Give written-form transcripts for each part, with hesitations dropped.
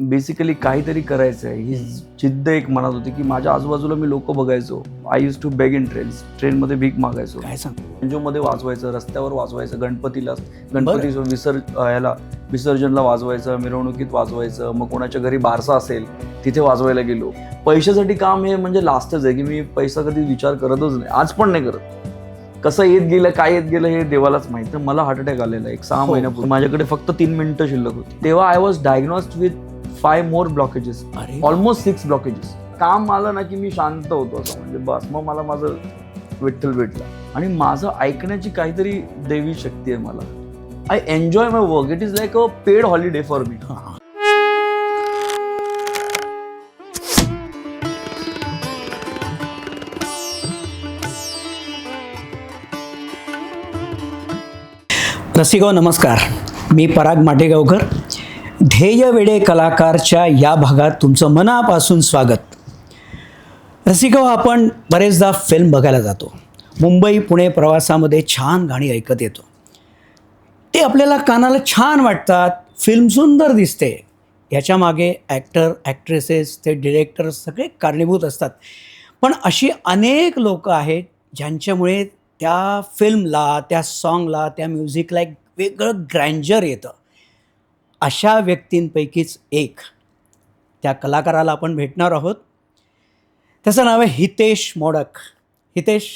Basically काहीतरी करायचं आहे ही जिद्द एक मनात होती की माझ्या आजूबाजूला मी लोक बघायचो. I used to beg in ट्रेनमध्ये भीक मागायचो. काय सांग बँजोमध्ये वाजवायचं, रस्त्यावर वाजवायचं, गणपती विसर्जनला वाजवायचं, मिरवणुकीत वाजवायचं. मग कोणाच्या घरी बारसा असेल तिथे वाजवायला गेलो. पैशासाठी काम हे म्हणजे लास्टच आहे की मी पैसा कधी विचार करतच नाही, आज पण नाही करत. कसं येत गेलं काय येत गेलं हे देवालाच माहिती. मला हार्ट अटॅक आलेला 6 महिन्यापूर्वी. माझ्याकडे फक्त 3 मिनिटं शिल्लक होती. तेव्हा I was diagnosed with 5 more blockages, almost 6 blockages. काम आलं ना की मी शांत होतो असं, म्हणजे बस मग मला माझं विठ्ठल भेटला. आणि माझं ऐकण्याची काहीतरी देवी शक्ती आहे. मला I enjoy my work. It is like a paid holiday for me. रसिको नमस्कार, मी पराग माटेगावकर. ध्येय वेडे कलाकारच्या या भागात तुमचं मनापासून स्वागत. रसिको, आपण बरेचदा फिल्म बघायला जातो. मुंबई पुणे प्रवासामध्ये छान गाणी ऐकत येतो. ते आपल्याला कानाला छान वाटतात, फिल्म सुंदर दिसते. याच्या मागे ॲक्टर ॲक्ट्रेसेस ते डिरेक्टर सगळे कारणीभूत असतात. पण अशी अनेक लोक आहेत ज्यांच्यामुळे त्या फिल्मला, त्या सॉंगला, त्या म्युझिकला एक वेगळं ग्रँजर येतं. अशा व्यक्तींपैकीच एक त्या कलाकाराला आपण भेटणार आहोत. त्याचं नाव आहे हितेश मोडक. हितेश,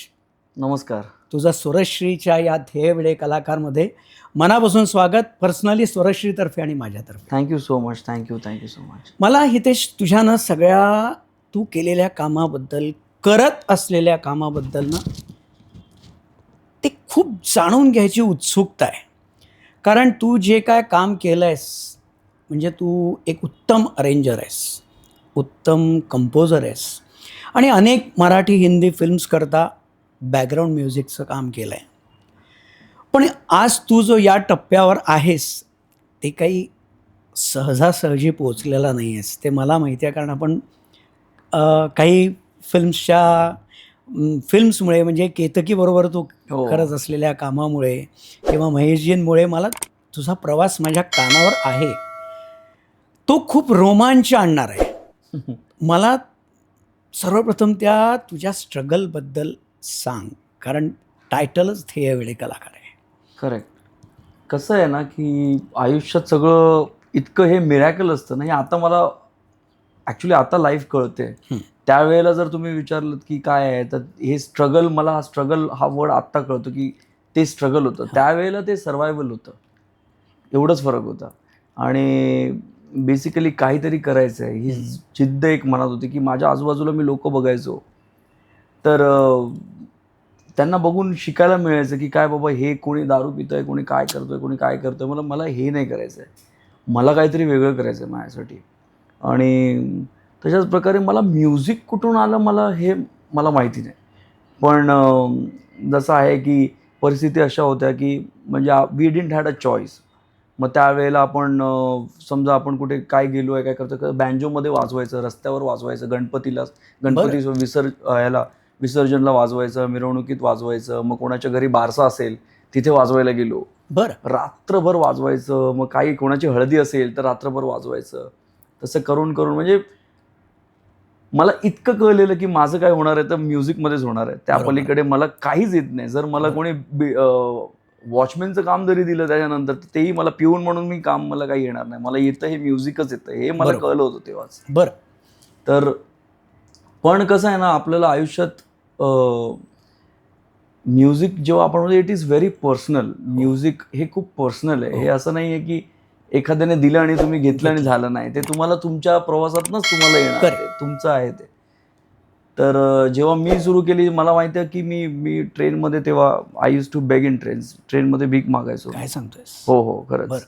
नमस्कार. तुझं स्वरश्रीच्या या ध्येयवेडे कलाकारमध्ये मनापासून स्वागत. पर्सनली स्वरश्रीतर्फे आणि माझ्यातर्फे thank you so much. Thank you so much. मला हितेश तुझ्यानं सगळ्या तू केलेल्या कामाबद्दल, करत असलेल्या कामाबद्दल ना ते खूप जाणून घ्यायची उत्सुकता आहे. कारण तू जे काय काम केलं आहेस, म्हणजे तू एक उत्तम अरेंजर आहेस, उत्तम कंपोजर आहेस आणि अनेक मराठी हिंदी फिल्म्स करता बॅकग्राऊंड म्युझिकचं काम केलं आहे. पण आज तू जो या टप्प्यावर आहेस ते काही सहजासहजी पोचलेला नाही आहेस. ते मला माहिती आहे, कारण आपण काही फिल्म्समुळे म्हणजे केतकीबरोबर तू करत असलेल्या कामामुळे किंवा महेशजींमुळे मला तुझा प्रवास माझ्या कानावर आहे. तो खूप रोमांच आणणार आहे. मला सर्वप्रथम त्या तुझ्या स्ट्रगलबद्दल सांग, कारण टायटलच ध्येयवेडे कलाकार आहे. करेक्ट. कसं आहे ना की आयुष्यात सगळं इतकं हे मिरॅकल असतं ना, हे आता मला ॲक्च्युली आता लाईफ कळते. त्यावेळेला जर तुम्ही विचारलं की काय आहे, तर हे स्ट्रगल, मला हा स्ट्रगल हा वर्ड आत्ता कळतो की ते स्ट्रगल होतं. त्यावेळेला ते सर्वायवल होतं, एवढंच फरक होता. आणि बेसिकली काहीतरी करायचं आहे ही जिद्द एक मनात होती की माझ्या आजूबाजूला मी लोक बघायचो, तर त्यांना बघून शिकायला मिळायचं की काय बाबा, हे कोणी दारू पितंय, कोणी काय करतोय, कोणी काय करतोय. मला हे नाही करायचं आहे, मला काहीतरी वेगळं करायचं आहे माझ्यासाठी. आणि तशाच प्रकारे मला म्युझिक कुठून आलं मला माहिती नाही. पण जसं आहे की परिस्थिती अशा होत्या की म्हणजे we didn't had a choice. मग त्यावेळेला आपण समजा आपण कुठे काय गेलो आहे, काय करतो, बँजोमध्ये वाजवायचं, रस्त्यावर वाजवायचं, गणपती विसर्जनला वाजवायचं, मिरवणुकीत वाजवायचं. मग कोणाच्या घरी बारसा असेल तिथे वाजवायला गेलो. रात्रभर वाजवायचं. मग काही कोणाची हळदी असेल तर रात्रभर वाजवायचं. तसं करून म्हणजे मला इतकं कळलेलं की माझं काय होणार आहे तर म्युझिकमध्येच होणार आहे. त्या पलीकडे मला काहीच येत नाही. जर मला कोणी वॉचमॅनचं काम जरी दिलं त्याच्यानंतर, तेही मला पिऊन म्हणून मी काम, मला काही येणार नाही. मला येतं हे म्युझिकच येतं, हे मला कळलं होतं तेव्हाच. तर पण कसं आहे ना, आपल्याला आयुष्यात म्युझिक जेव्हा आपण म्हणतो, it is very personal. Music हे खूप पर्सनल आहे. हे असं नाही आहे की एखाद्याने दिलं आणि तुम्ही घेतलं आणि झालं नाही. ते तुम्हाला तुमच्या प्रवासातनंच तुम्हाला येणार, तुमचं आहे ते. तर जेव्हा मी सुरू केली, मला माहिती आहे की मी ट्रेनमध्ये, तेव्हा I used to beg in ट्रेनमध्ये भीक मागायचो. काय सांगतोयस? हो खरंच.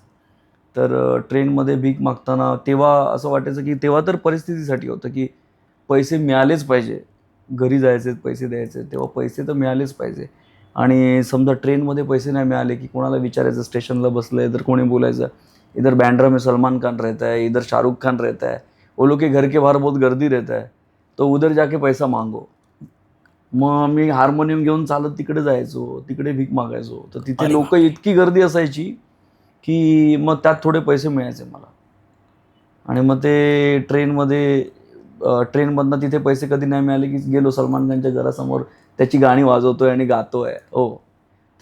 तर ट्रेनमध्ये भीक मागताना तेव्हा असं वाटायचं की तेव्हा तर परिस्थितीसाठी होतं की पैसे मिळालेच पाहिजे, घरी जायचे, पैसे द्यायचे, तेव्हा पैसे तर मिळालेच पाहिजे. आणि समजा ट्रेनमध्ये पैसे नाही मिळाले की कोणाला विचारायचं, स्टेशनला बसलं आहे तर कोणी बोलायचं, इधर बैंड्रा में सलमान खान रहता है, इधर शाहरुख खान रहता है, वो लोग के घर के बाहर बहुत गर्दी रहता है, तो उधर जाके पैसा मांगो. मग मी हार्मोनियम घेऊन चालत तिकडे जायचो, तिकडे भीक मागायचो. तर तिथे लोक इतकी गर्दी असायची की मग त्यात थोडे पैसे मिळायचे मला. आणि मग ते ट्रेनमधनं तिथे पैसे कधी नाही मिळाले की गेलो सलमान खानच्या घरासमोर त्याची गाणी वाजवतोय आणि गातोय. हो,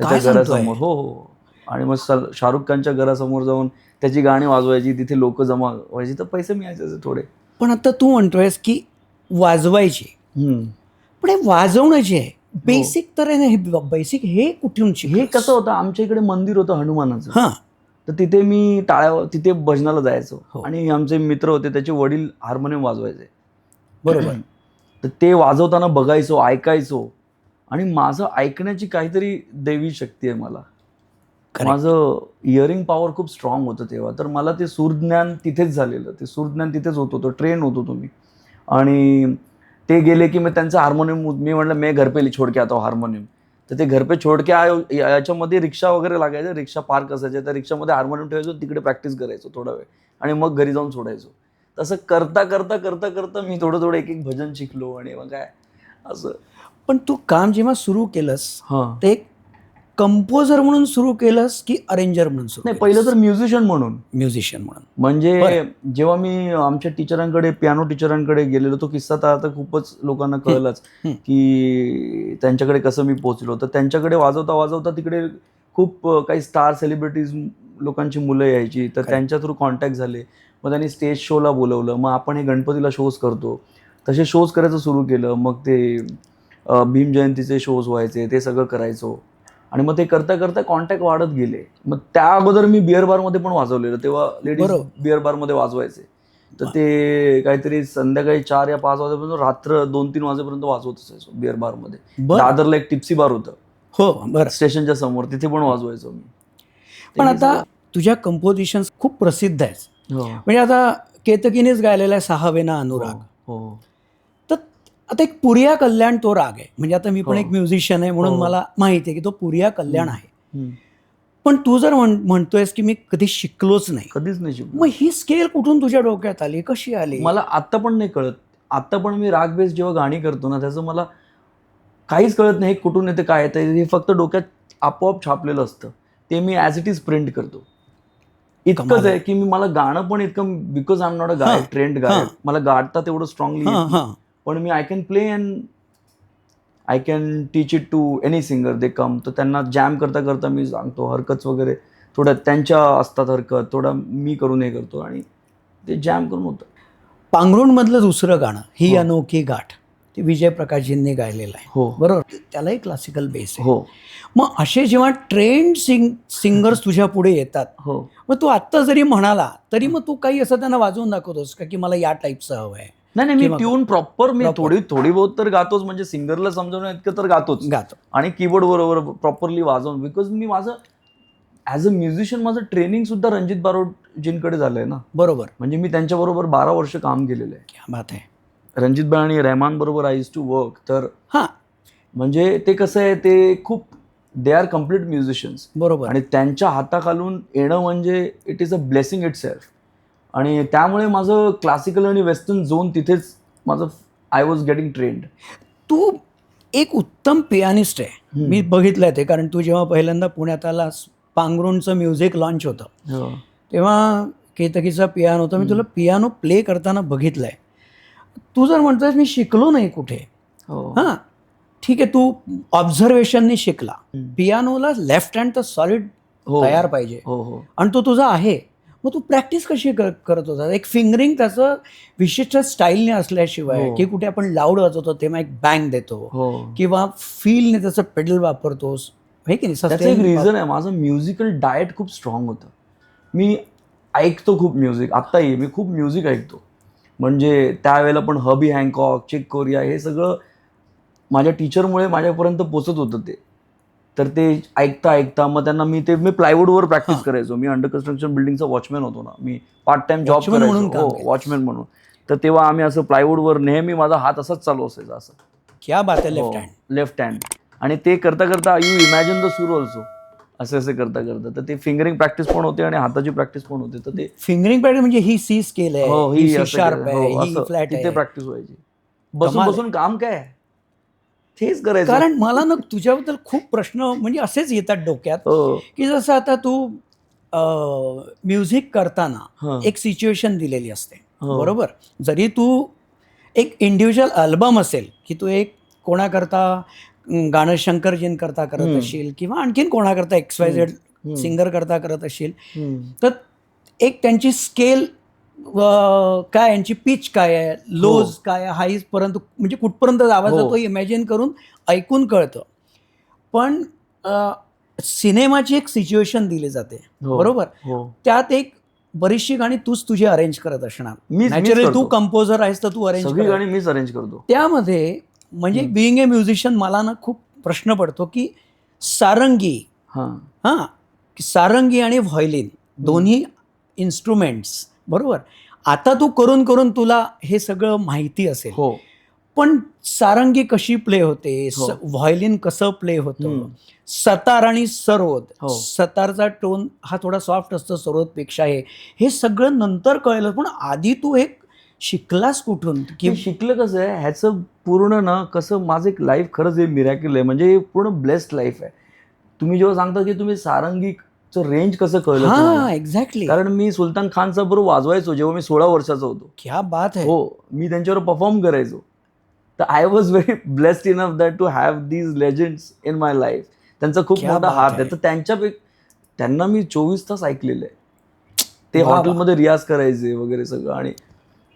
त्याच्या काय सांगतोय? घरासमोर. हो हो. आणि मग शाहरुख खानच्या घरासमोर जाऊन त्याची गाणी वाजवायची, तिथे लोक जमा व्हायची, तर पैसे मिळायचे थोडे. पण आता तू म्हणतोयस की वाजवायची, पण हे वाजवणं जे आहे बेसिक तर आहे ना, हे बेसिक हे कुठून हे शिकलंस? कसं होतं, आमच्या इकडे मंदिर होतं हनुमानाचं. हां, तर तिथे मी तिथे भजनाला जायचो. हो. आणि आमचे मित्र होते, त्याचे वडील हार्मोनियम वाजवायचे. बरोबर. तर ते वाजवताना बघायचो, ऐकायचो. आणि माझं ऐकण्याची काहीतरी दैवी शक्ती आहे मला. Correct. माझं इयरिंग पॉवर खूप स्ट्रॉंग होतं तेव्हा. तर मला ते सूरज्ञान तिथेच झालेलं. ते सूरज्ञान तिथेच होत होतं, ट्रेन होतो तुम्ही. आणि ते गेले की मग त्यांचं हार्मोनियम, मी म्हटलं मैं घर पे छोड के आता हार्मोनियम. तर ते घर पे छोड के आयो, याच्यामध्ये रिक्षा वगैरे लागायचं, रिक्षा पार्क असायचे, त्या रिक्षामध्ये हार्मोनियम ठेवायचो, तिकडे प्रॅक्टिस करायचो थोडा वेळ आणि मग घरी जाऊन सोडायचो. तसं करता करता करता करता मी थोडं थोडं एक एक भजन शिकलो. आणि मग काय असं. पण तू काम जेव्हा सुरू केलंस हां. ते एक कंपोजर म्हणून सुरू केलंस की अरेंजर म्हणून सुरू? नाही, पहिलं तर म्युझिशियन म्हणून. म्युझिशियन म्हणून. म्हणजे जेव्हा मी आमच्या टीचरांकडे, पियानो टीचरांकडे गेलेलो, तो किस्सा तर आता खूपच लोकांना कळलाच की त्यांच्याकडे कसं मी पोहोचलो. तर त्यांच्याकडे वाजवता वाजवता तिकडे खूप काही स्टार सेलिब्रिटीज लोकांची मुलं यायची. तर त्यांच्या थ्रू कॉन्टॅक्ट झाले. मग त्यांनी स्टेज शोला बोलवलं. मग आपण हे गणपतीला शोज करतो, तसे शोज करायचं सुरू केलं. मग ते भीम जयंतीचे शोज व्हायचे, ते सगळं करायचो. आणि मग ते करता करता कॉन्टॅक्ट वाढत गेले. मग त्या अगोदर मी बिअर बारमध्ये पण वाजवलेलं. तेव्हा लेडीज बिअर बारमध्ये वाजवायचे. तर ते काहीतरी संध्याकाळी 4 या 5 वाजेपर्यंत, रात्र 2-3 वाजेपर्यंत वाजवत असायचो बिअर बारमध्ये. दादरला एक टिप्सी बार होतं. हो, बरं. स्टेशनच्या समोर, तिथे पण वाजवायचो मी. पण आता तुझ्या कंपोजिशन्स खूप प्रसिद्ध आहेत. हो म्हणजे आता केतकीनेच गायलेला आहे सहावेना अनुराग. हो. तर आता एक पुरिया कल्याण तो राग आहे. म्हणजे आता मी पण एक म्युझिशियन आहे म्हणून मला माहिती आहे की तो पुरिया कल्याण आहे. पण तू जर म्हणतोयस की मी कधी शिकलोच नाही, कधीच नाही शिकलो. मग ही स्केल कुठून तुझ्या डोक्यात आली, कशी आली? मला आत्ता पण नाही कळत. आत्ता पण मी राग बेस जेव्हा गाणी करतो ना, त्याचं मला काहीच कळत नाही कुठून येते, काय येतं. हे फक्त डोक्यात आपोआप छापलेलं असतं. ते मी ॲज इट इज प्रिंट करतो. इतकंच आहे की मला गाणं पण इतकं, because I am not a guy trained guy, मला गाता तेवढं स्ट्रॉंगली, पण मी I can play and I can teach it to any singer they come. तर त्यांना जॅम करता करता मी सांगतो, हरकत वगैरे थोड्या त्यांच्या असतात हरकत, थोडा मी करून हे करतो आणि ते जॅम करून होतं. पांघरुणमधलं दुसरं गाणं ही अनोखी गाठ, ते विजय प्रकाशजींनी गायलेलं आहे. हो बरोबर. त्यालाही क्लासिकल बेस आहे. हो मग असे जेव्हा ट्रेंड सिंगर्स तुझ्या पुढे येतात, हो. मग तू आत्ता जरी म्हणाला तरी मग तू काही असं त्यांना वाजवून दाखवतोस का की मला या टाईपचं हवं आहे? नाही, मी ट्यून प्रॉपर, मी थोडी बहुत तर गातोच. म्हणजे सिंगरला समजवण्या इतकं तर गातो. आणि कीबोर्ड बरोबर प्रॉपरली वाजवून. बिकॉज मी माझं ॲज अ म्युझिशियन माझं ट्रेनिंग सुद्धा रणजित बारोटजींकडे झालंय ना. बरोबर. म्हणजे मी त्यांच्याबरोबर 12 वर्ष काम केलेलं आहे. क्या बात आहे. रणजित भाई आणि रहमान बरोबर आय यूज टू वर्क. तर हां, म्हणजे ते कसं आहे, ते खूप, दे आर कम्प्लीट म्युझिशियन्स. बरोबर. आणि त्यांच्या हाताखालून येणं म्हणजे it is a blessing it self. आणि त्यामुळे माझं क्लासिकल आणि वेस्टर्न झोन तिथेच माझं, आय वॉज गेटिंग ट्रेंड. तू एक उत्तम पियानिस्ट आहे. मी बघितलंय ते, कारण तू जेव्हा पहिल्यांदा पुण्यात आलास, पांघरुणचं म्युझिक लॉन्च होतं तेव्हा केतकीचा पियानो होता. मी तुला पियानो प्ले करताना बघितलंय. तू जर म्हणतोयस मी शिकलो नाही कुठे, हां ठीक आहे, तू ऑब्झर्वेशनने शिकला. पियानोला लेफ्ट हँड तर सॉलिड तयार पाहिजे आणि तो तुझा आहे. मग तू प्रॅक्टिस कशी करत होता? एक फिंगरिंग त्याचं विशिष्ट स्टाईलने असल्याशिवाय, की कुठे आपण लाऊड वाजवतो तेव्हा एक बँग देतो किंवा फीलने त्याचं पेडल वापरतोस, हे की नाही? त्याचं एक रिझन आहे, माझं म्युझिकल डाएट खूप स्ट्रॉंग होतं. मी ऐकतो खूप म्युझिक. आत्ताही मी खूप म्युझिक ऐकतो. म्हणजे त्यावेळेला पण हबी हँकॉक, चिक कोरिया, हे सगळं माझ्या टीचरमुळे माझ्यापर्यंत पोचत होतं ते. तर ते ऐकता ऐकता मग त्यांना मी प्लायवूडवर प्रॅक्टिस करायचो. मी अंडर कन्स्ट्रक्शन बिल्डिंगचा वॉचमॅन होतो ना, मी पार्ट टाइम जॉब करायचो. वॉचमॅन म्हणून. तर तेव्हा आम्ही असं प्लायवूडवर नेहमी माझा हात असाच चालू असायचा, असं. क्या बात आहे. Left hand. आणि ते करता करता यू इमॅजिन द सूर ऑल्सो, असं करता करता. तर ते फिंगरिंग प्रॅक्टिस पण होते आणि हाताची प्रॅक्टिस पण होते. तर ते फिंगरिंग प्रॅक्टिस म्हणजे ही सी स्केल आहे, ही सी शार्प आहे, ही फ्लॅट आहे, तिथे प्रॅक्टिस व्हायची. बसून बसून काम काय, तेच करायचं. कारण मला ना तुझ्याबद्दल खूप प्रश्न म्हणजे असेच येतात डोक्यात, की जसं आता तू म्युझिक करताना एक सिच्युएशन दिलेली असते बरोबर. जरी तू एक इंडिव्हिज्युअल अल्बम असेल की तू एक कोणाकरता गाणं शंकरजींकरता करत असशील किंवा आणखीन कोणाकरता XYZ सिंगर करता करत असशील, तर एक त्यांची स्केल काय, यांची पिच काय आहे, लोज काय आहे, हाईज पर्यंत म्हणजे कुठपर्यंत आवाज जातो इमॅजिन करून ऐकून कळतं. पण सिनेमाची एक सिच्युएशन दिली जाते, बरोबर. त्यात एक बरीचशी गाणी तूच तुझी अरेंज करत असणार. नॅचरली तू कंपोजर आहेस तर तू अरेंज सगळी गाणी मीच अरेंज करतो. त्यामध्ये म्हणजे बिईंग ए म्युझिशियन मला ना खूप प्रश्न पडतो की सारंगी सारंगी आणि व्हायोलिन दोन्ही इन्स्ट्रुमेंट्स, बरोबर. आता तू करून करून तुला हे सगळं माहिती असेल, पण सारंगी कशी प्ले होते, व्हायोलिन कसं प्ले होतं, सतार आणि सरोद, सतारचा टोन हा थोडा सॉफ्ट असतो सरोदपेक्षा, हे सगळं नंतर कळलं. पण आधी तू एक शिकलास कुठून? की शिकलं कसं आहे ह्याचं पूर्ण ना, कसं माझं एक लाईफ खरंच हे मिरॅकल आहे, म्हणजे पूर्ण ब्लेस्ड लाईफ आहे. तुम्ही जेव्हा सांगता की तुम्ही सारंगीचं रेंज कसं कळलं? हां, एक्झॅक्टली. कारण मी सुलतान खानचा बरोबर वाजवायचो जेव्हा मी 16 वर्षाचा होतो. क्या बात आहे. हो, मी त्यांच्यावर परफॉर्म करायचो. तर I was very blessed enough that to have these legends in my life. त्यांचा खूप मोठा हात आहे. तर त्यांना मी 24 तास ऐकलेलं आहे. ते हॉटेलमध्ये रियाज करायचे वगैरे सगळं, आणि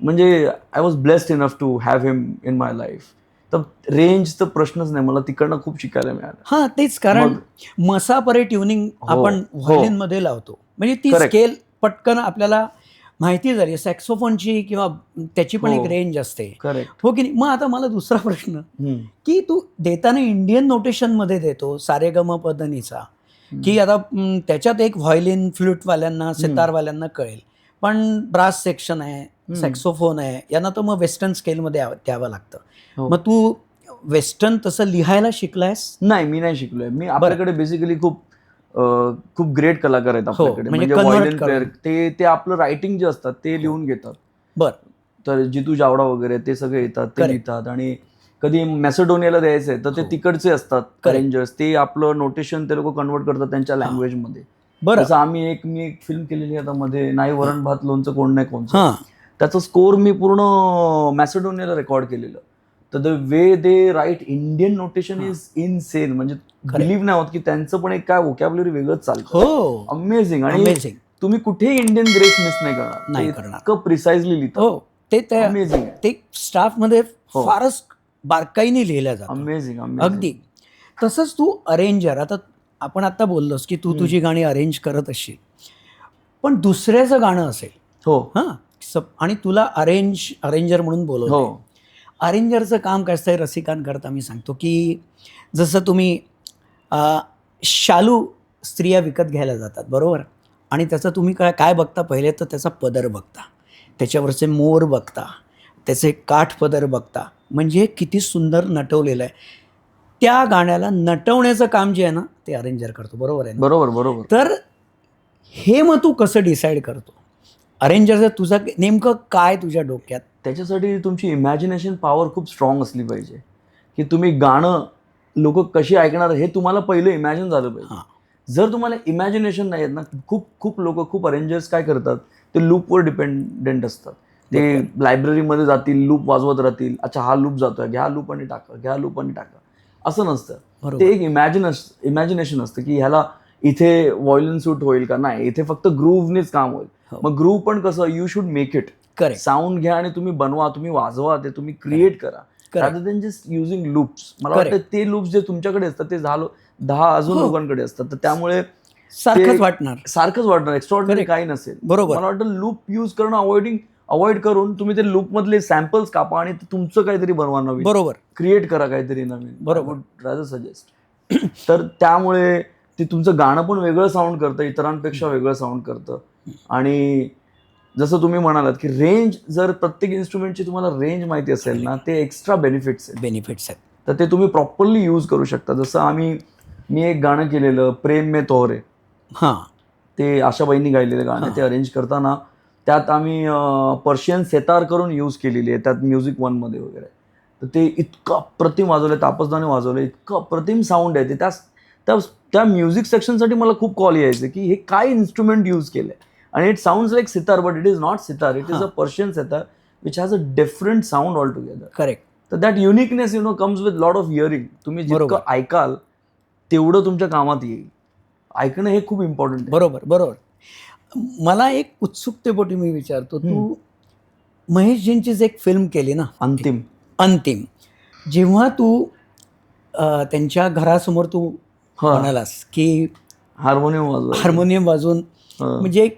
म्हणजे I was blessed enough to have him in my life. तर रेंजचा प्रश्नच नाही, मला तिकडनं खूप शिकायला मिळालं. हां, तेच. कारण मसापरे ट्युनिंग आपण व्हायोलिनमध्ये लावतो, म्हणजे ती स्केल पटकन आपल्याला माहिती झाली. सॅक्सोफोनची किंवा त्याची पण एक रेंज असते, हो की नाही. मग आता मला दुसरा प्रश्न की तू देताना इंडियन नोटेशनमध्ये देतो सारेगमपधनीचा, की आता त्याच्यात एक व्हायोलिन फ्लूटवाल्यांना सितारवाल्यांना कळेल, पण ब्रास सेक्शन आहे, सॅक्सोफोन आहे, यांना तर मग वेस्टर्न स्केलमध्ये द्यावं लागतं. मग तू वेस्टर्न तसं लिहायला शिकलायस? नाही, मी नाही शिकलोय. मी आपल्याकडे बेसिकली खूप ग्रेट कलाकार आहेत आपल्याकडे, म्हणजे व्हायोलिन प्लेअर. ते आपलं रायटिंग जे असतात ते लिहून घेतात. बरं. तर जितू जावडा वगैरे ते सगळे येतात, ते लिहितात. आणि कधी मॅसेडोनियाला द्यायचंय तर ते तिकडचे असतात अरेंजर्स, ते आपलं नोटेशन ते लोक कन्वर्ट करतात त्यांच्या लँग्वेजमध्ये. जसं मी एक फिल्म केलेली आता मध्ये, नाही वरण भात लोणचं कोण नाही कोणचं, त्याचं स्कोर मी पूर्ण मॅसेडोनियाला रेकॉर्ड केलेलं. तर the way they write Indian notation is insane, म्हणजे बिलीव्ह नाही होत की त्यांचं पण एक काय वोकॅब्युलरी वेगळंच चालतं. अमेझिंग. आणि तुम्ही कुठेही इंडियन ग्रेस मिस नाही करणार, इतकं प्रिसाइजली लिहितं. ते अमेझिंग आहे. ते स्टाफमध्ये फारच बारकाईने लिहिलं जातं. अमेझिंग. अगदी. तसंच तू अरेंजर, आपण आता बोललोस की तू तुझी गाणी अरेंज करत असशील, पण दुसऱ्याचं गाणं असेल, आणि तुला अरेंजर म्हणून बोलवलं. अरेंजरचं काम काय असतं रसिकांकरता मी सांगतो की जसं तुम्ही शालू स्त्रिया विकत घ्यायला जातात, बरोबर. आणि त्याचं तुम्ही काय बघता पहिले, तर त्याचा पदर बघता, त्याच्यावरचे मोर बघता, त्याचे काठ पदर बघता, म्हणजे किती सुंदर नटवलेलं आहे. त्या गाण्याला नटवण्याचं काम जे आहे ना, ते अरेंजर करतो, बरोबर आहे? बरोबर. तर हे मग तू कसं डिसाईड करतो अरेंजरचं, तुझं नेमकं काय तुझ्या डोक्यात? त्याच्यासाठी तुमची इमॅजिनेशन पॉवर खूप स्ट्रॉंग असली पाहिजे, की तुम्ही गाणं लोक कशी ऐकणार हे तुम्हाला पहिलं इमॅजिन झालं पाहिजे. जर तुम्हाला इमॅजिनेशन नाही आहेत ना, खूप लोक, खूप अरेंजर्स काय करतात, ते लूपवर डिपेंडेंट असतात. ते लायब्ररीमध्ये जातील, लूप वाजवत राहतील, अच्छा हा लूप जातोय, घ्या लूप आणि टाका, असं नसतं. ते एक इमॅजिनेशन असतं की ह्याला इथे व्हायोलिन सूट होईल का, नाही इथे फक्त ग्रूव्हनेच काम होईल. मग ग्रूव्ह पण कसं, you should make it. Sound घ्या आणि तुम्ही बनवा, तुम्ही वाजवा, ते तुम्ही क्रिएट करा, rather than just using loops. मला वाटतं ते लूप्स जे तुमच्याकडे असतात ते 10 अजून लोकांकडे असतात, तर त्यामुळे सारखंच वाटणार, एक्स्ट्रॉर्डिनरी काही नसेल. बरोबर. मला वाटतं लूप यूज करणं अवॉइड करून तुम्ही ते लूप मधले सॅम्पल्स कापा आणि तुमचं काहीतरी बनवा, नवीन, बरोबर, क्रिएट करा काहीतरी नवीन, बरोबर, रादर सजेस्ट. तर त्यामुळे ते तुमचं गाणं पण वेगळं साऊंड करतं, इतरांपेक्षा वेगळं साऊंड करतं. आणि जसं तुम्ही म्हणालात की रेंज, जर प्रत्येक इन्स्ट्रुमेंटची तुम्हाला रेंज माहिती असेल ना, ते एक्स्ट्रा बेनिफिट्स आहेत. तर ते तुम्ही प्रॉपरली यूज करू शकता. जसं मी एक गाणं केलेलं, प्रेम में तोहरे, ते आशाबाईंनी गायलेलं गाणं, ते अरेंज करताना त्यात आम्ही पर्शियन सेतार करून यूज केलेली आहे त्यात म्युझिक 1 मध्ये वगैरे. तर ते इतकं अप्रतिम वाजवलं, तापसदाने वाजवलं, इतकं अप्रतिम साऊंड आहे ते. त्या म्युझिक सेक्शनसाठी मला खूप कॉल यायचे की हे काय इन्स्ट्रुमेंट यूज केलंय. आणि it sounds like sitar but it is not sitar, it is a Persian sitar which has a different sound altogether. Correct. तर that uniqueness comes with lot of hearing. तुम्ही जितकं ऐकाल तेवढं तुमच्या कामात येईल. ऐकणं हे खूप इम्पॉर्टंट आहे. बरोबर. मला एक उत्सुकतेपोटी मी विचारतो, तू महेशजींचीच एक फिल्म केली ना, अंतिम. जेव्हा तू त्यांच्या घरासमोर तू म्हणालास की हार्मोनियम वाजवून, म्हणजे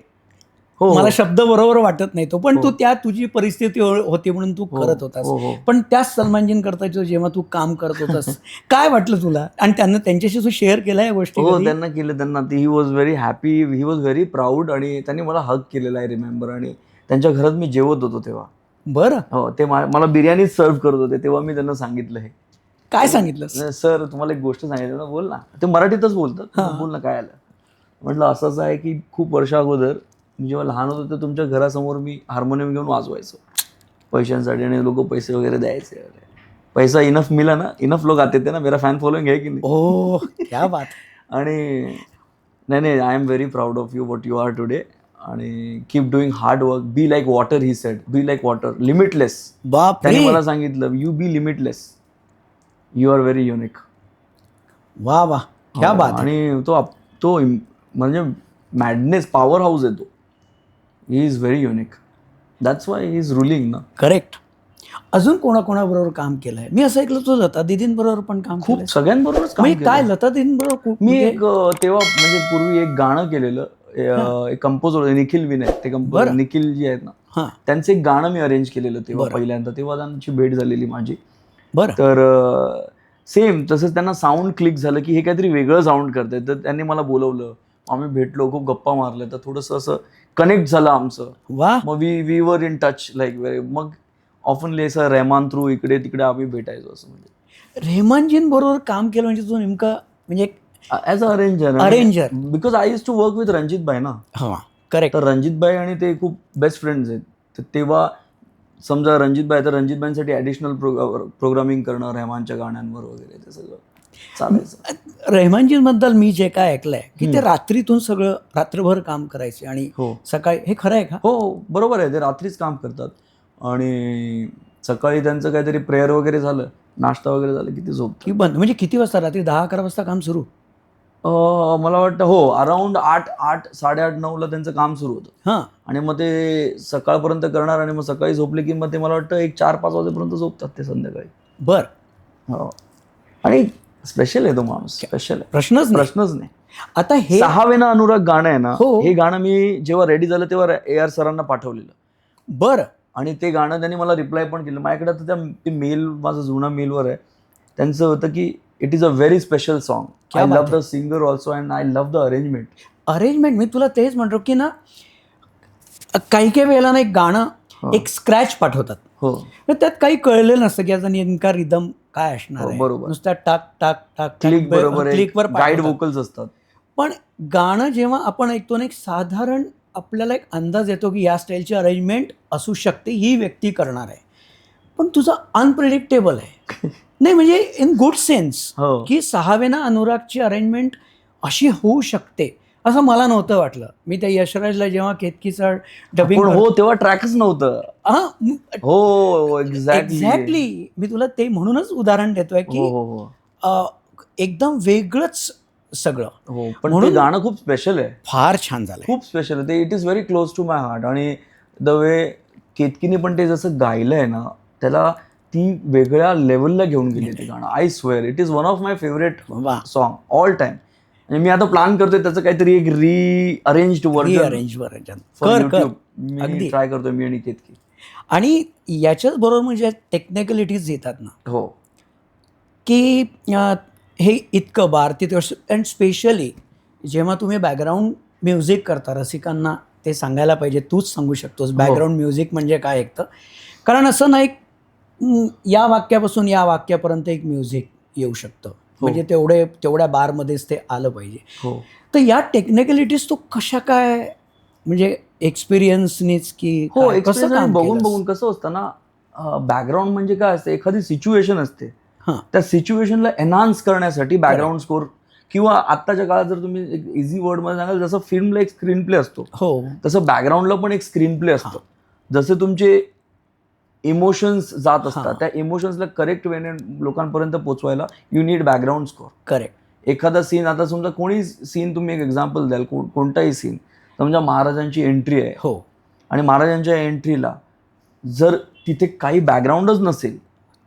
मला शब्द बरोबर वाटत नाही तो, पण तू त्या तुझी परिस्थिती होती म्हणून तू करत होतास. पण त्याच सलमानजींकरता जेव्हा तू काम करत होतास काय वाटलं तुला? आणि त्यांना त्यांच्याशी तू शेअर केला या गोष्टी? हो, त्यांना केलं. त्यांना he was very happy, he was very proud. आणि त्यांनी मला हग केलेला आहे, रिमेंबर. आणि त्यांच्या घरात मी जेवत होतो तेव्हा. बरं. हो, ते मला बिर्याणीच सर्व करत होते. तेव्हा मी त्यांना सांगितलं हे. काय सांगितलं? सर तुम्हाला एक गोष्ट सांगितलं ना, बोल ना. ते मराठीतच बोलतात, बोल ना काय आलं. म्हटलं असंच आहे की खूप वर्षा अगोदर मी जेव्हा लहान होतो तर तुमच्या घरासमोर मी हार्मोनियम घेऊन वाजवायचो पैशांसाठी, आणि लोक पैसे वगैरे द्यायचे. पैसा इनफ मिला ना, इनफ लोक आते थे ना, मेरा फॅन फॉलोइंग आहे की नाही. ओ क्या बात. आणि नाही, I am very proud of you what you are today. आणि keep doing hard work, be like water. He said be like water, limitless. त्यांनी मला सांगितलं you be limitless, you are very unique. वा क्या बात. आणि तो म्हणजे मॅडनेस पॉवर हाऊस आहे तो. He is very unique, that's why he is ruling ना. करेक्ट. अजून कोणाकोणाबरोबर काम केलंय? मी असं ऐकलं तू लता दीदींबरोबर पण काम खूप सगळ्यांबरोबरच काम केलं. काय लता दीदींबरोबर? मी एक तेव्हा म्हणजे पूर्वी एक गाणं केलेलं, एक कंपोजर होते निखिल विनय, ते कंपोजर निखिल जी आहेत ना, त्यांचं एक गाणं मी अरेंज केलेलं तेव्हा पहिल्यांदा. तेव्हा त्यांची भेट झालेली माझी. बरं. तर सेम तसंच त्यांना साऊंड क्लिक झालं की हे काहीतरी वेगळं साऊंड करतंय. तर त्यांनी मला बोलवलं, आम्ही भेटलो, खूप गप्पा मारल्या. तर थोडंसं असं कनेक्ट झालं आमचं. मग we were in touch like. मग ऑफनली असं रहमान थ्रू इकडे तिकडे आम्ही भेटायचो. असं म्हणजे रहमानजींबरोबर काम केलं म्हणजे तू नेमका म्हणजे as a arranger because I used to work with Ranjit भाई ना. करेक्ट. तर रणजित भाई आणि ते खूप बेस्ट फ्रेंड्स आहेत. तर तेव्हा समजा रणजित भाई, तर रणजित भाईंसाठी ॲडिशनल प्रोग्रामिंग करणं रहमानच्या गाण्यांवर वगैरे, ते सगळं चालायचं. रहमानजींबद्दल मी जे काय ऐकलंय की ते रात्रीतून सगळं रात्रभर काम करायचे आणि सकाळी, हे खरं आहे का? हो बरोबर आहे. ते रात्रीच काम करतात आणि सकाळी त्यांचं काहीतरी प्रेयर वगैरे झालं, नाश्ता वगैरे झालं की ते झोपतात. की बंद म्हणजे किती वाजता? रात्री 10-11 वाजता काम सुरू? मला वाटतं हो, अराउंड 8, 8:30, 9ला त्यांचं काम सुरू होतं. आणि मग ते सकाळपर्यंत करणार, आणि मग सकाळी झोपले की मग ते मला वाटतं 4-5 वाजेपर्यंत झोपतात ते संध्याकाळी. बरं. आणि स्पेशल आहे तो माणूस, स्पेशल आहे, प्रश्नच नाही. आता हे 6 वेना अनुराग गाणं आहे ना, हे गाणं मी जेव्हा रेडी झालं तेव्हा AR सरांना पाठवलेलं. बरं. आणि ते गाणं त्यांनी मला रिप्लाय पण केलं. माझ्याकडे आता ते मेल, माझा जुना मेलवर आहे. त्यांचं होतं की it is a very special song. I love the singer also and I love the arrangement. मी तुला तेच म्हणतो की ना, काही वेळेला ना एक गाणं एक स्क्रॅच पाठवतात. तर त्यात काही कळलेलं नसतं की याचा नेमका रिदम काय असणार आहे. बरोबर. नुसता टाक टाक टाक क्लिकवर गाईड वोकल्स असतात. पण गाणं जेव्हा आपण ऐकतो ना, एक साधारण आपल्याला एक अंदाज येतो की या स्टाईलची अरेंजमेंट असू शकते, ही व्यक्ती करणार आहे. पण तुझं अनप्रिडिक्टेबल आहे. नाही म्हणजे इन गुड सेन्स, की 6 वेना अनुरागची अरेंजमेंट अशी होऊ शकते असं मला नव्हतं वाटलं. मी त्या यशराजला जेव्हा केतकीचा डबिंग, तेव्हा ट्रॅकच नव्हतं. एक्झॅक्टली. मी तुला ते म्हणूनच उदाहरण देतोय की एकदम वेगळंच सगळं. पण ते गाणं खूप स्पेशल आहे, फार छान झालं, खूप स्पेशल आहे ते. It is very close to my heart. आणि द वे केतकीने पण ते जसं गायलंय ना, त्याला ती वेगळ्या लेवलला घेऊन गेली ते गाणं. I swear it is one of my favourite song all time. आणि मी आता प्लॅन करतोय त्याचं काहीतरी एक रिअरेंज्ड व्हर्जन मी ट्राय करतोय, मी आणि केतकी. आणि याच्याच बरोबर म्हणजे टेक्निकलिटीज येतात ना, की हे इतकं भारतीय. अँड स्पेशली जेव्हा तुम्ही बॅकग्राऊंड म्युझिक करता, रसिकांना ते सांगायला पाहिजे, तूच सांगू शकतोस बॅकग्राऊंड म्युझिक म्हणजे काय ऐकतं. कारण असं नाही या वाक्यापासून या वाक्यापर्यंत एक म्युझिक येऊ शकतं, म्हणजे तेवढ्या बारमध्येच ते आलं पाहिजे. तर या टेक्निकलिटीज तू कशा काय, म्हणजे एक्सपिरियन्सनीच की कसं बघून कसं असतं ना, बॅकग्राऊंड म्हणजे काय असतं, एखादी सिच्युएशन असते, त्या सिच्युएशनला एनहान्स करण्यासाठी बॅकग्राऊंड स्कोर किंवा आत्ताच्या काळात जर तुम्ही एक इझी वर्डमध्ये सांगाल, जसं फिल्मला एक स्क्रीन प्ले असतो हो तसं बॅकग्राऊंडला पण एक स्क्रीन प्ले असतं. जसे तुमचे इमोशन्स जात असतात, त्या इमोशन्सला करेक्ट वेने लोकांपर्यंत पोहोचवायला you need background score. Correct. एखादा सीन, आता समजा कोणी सीन तुम्ही एक एक्झाम्पल द्याल, कोणताही सीन समजा महाराजांची एंट्री आहे हो आणि महाराजांच्या एंट्रीला जर तिथे काही बॅकग्राऊंडच नसेल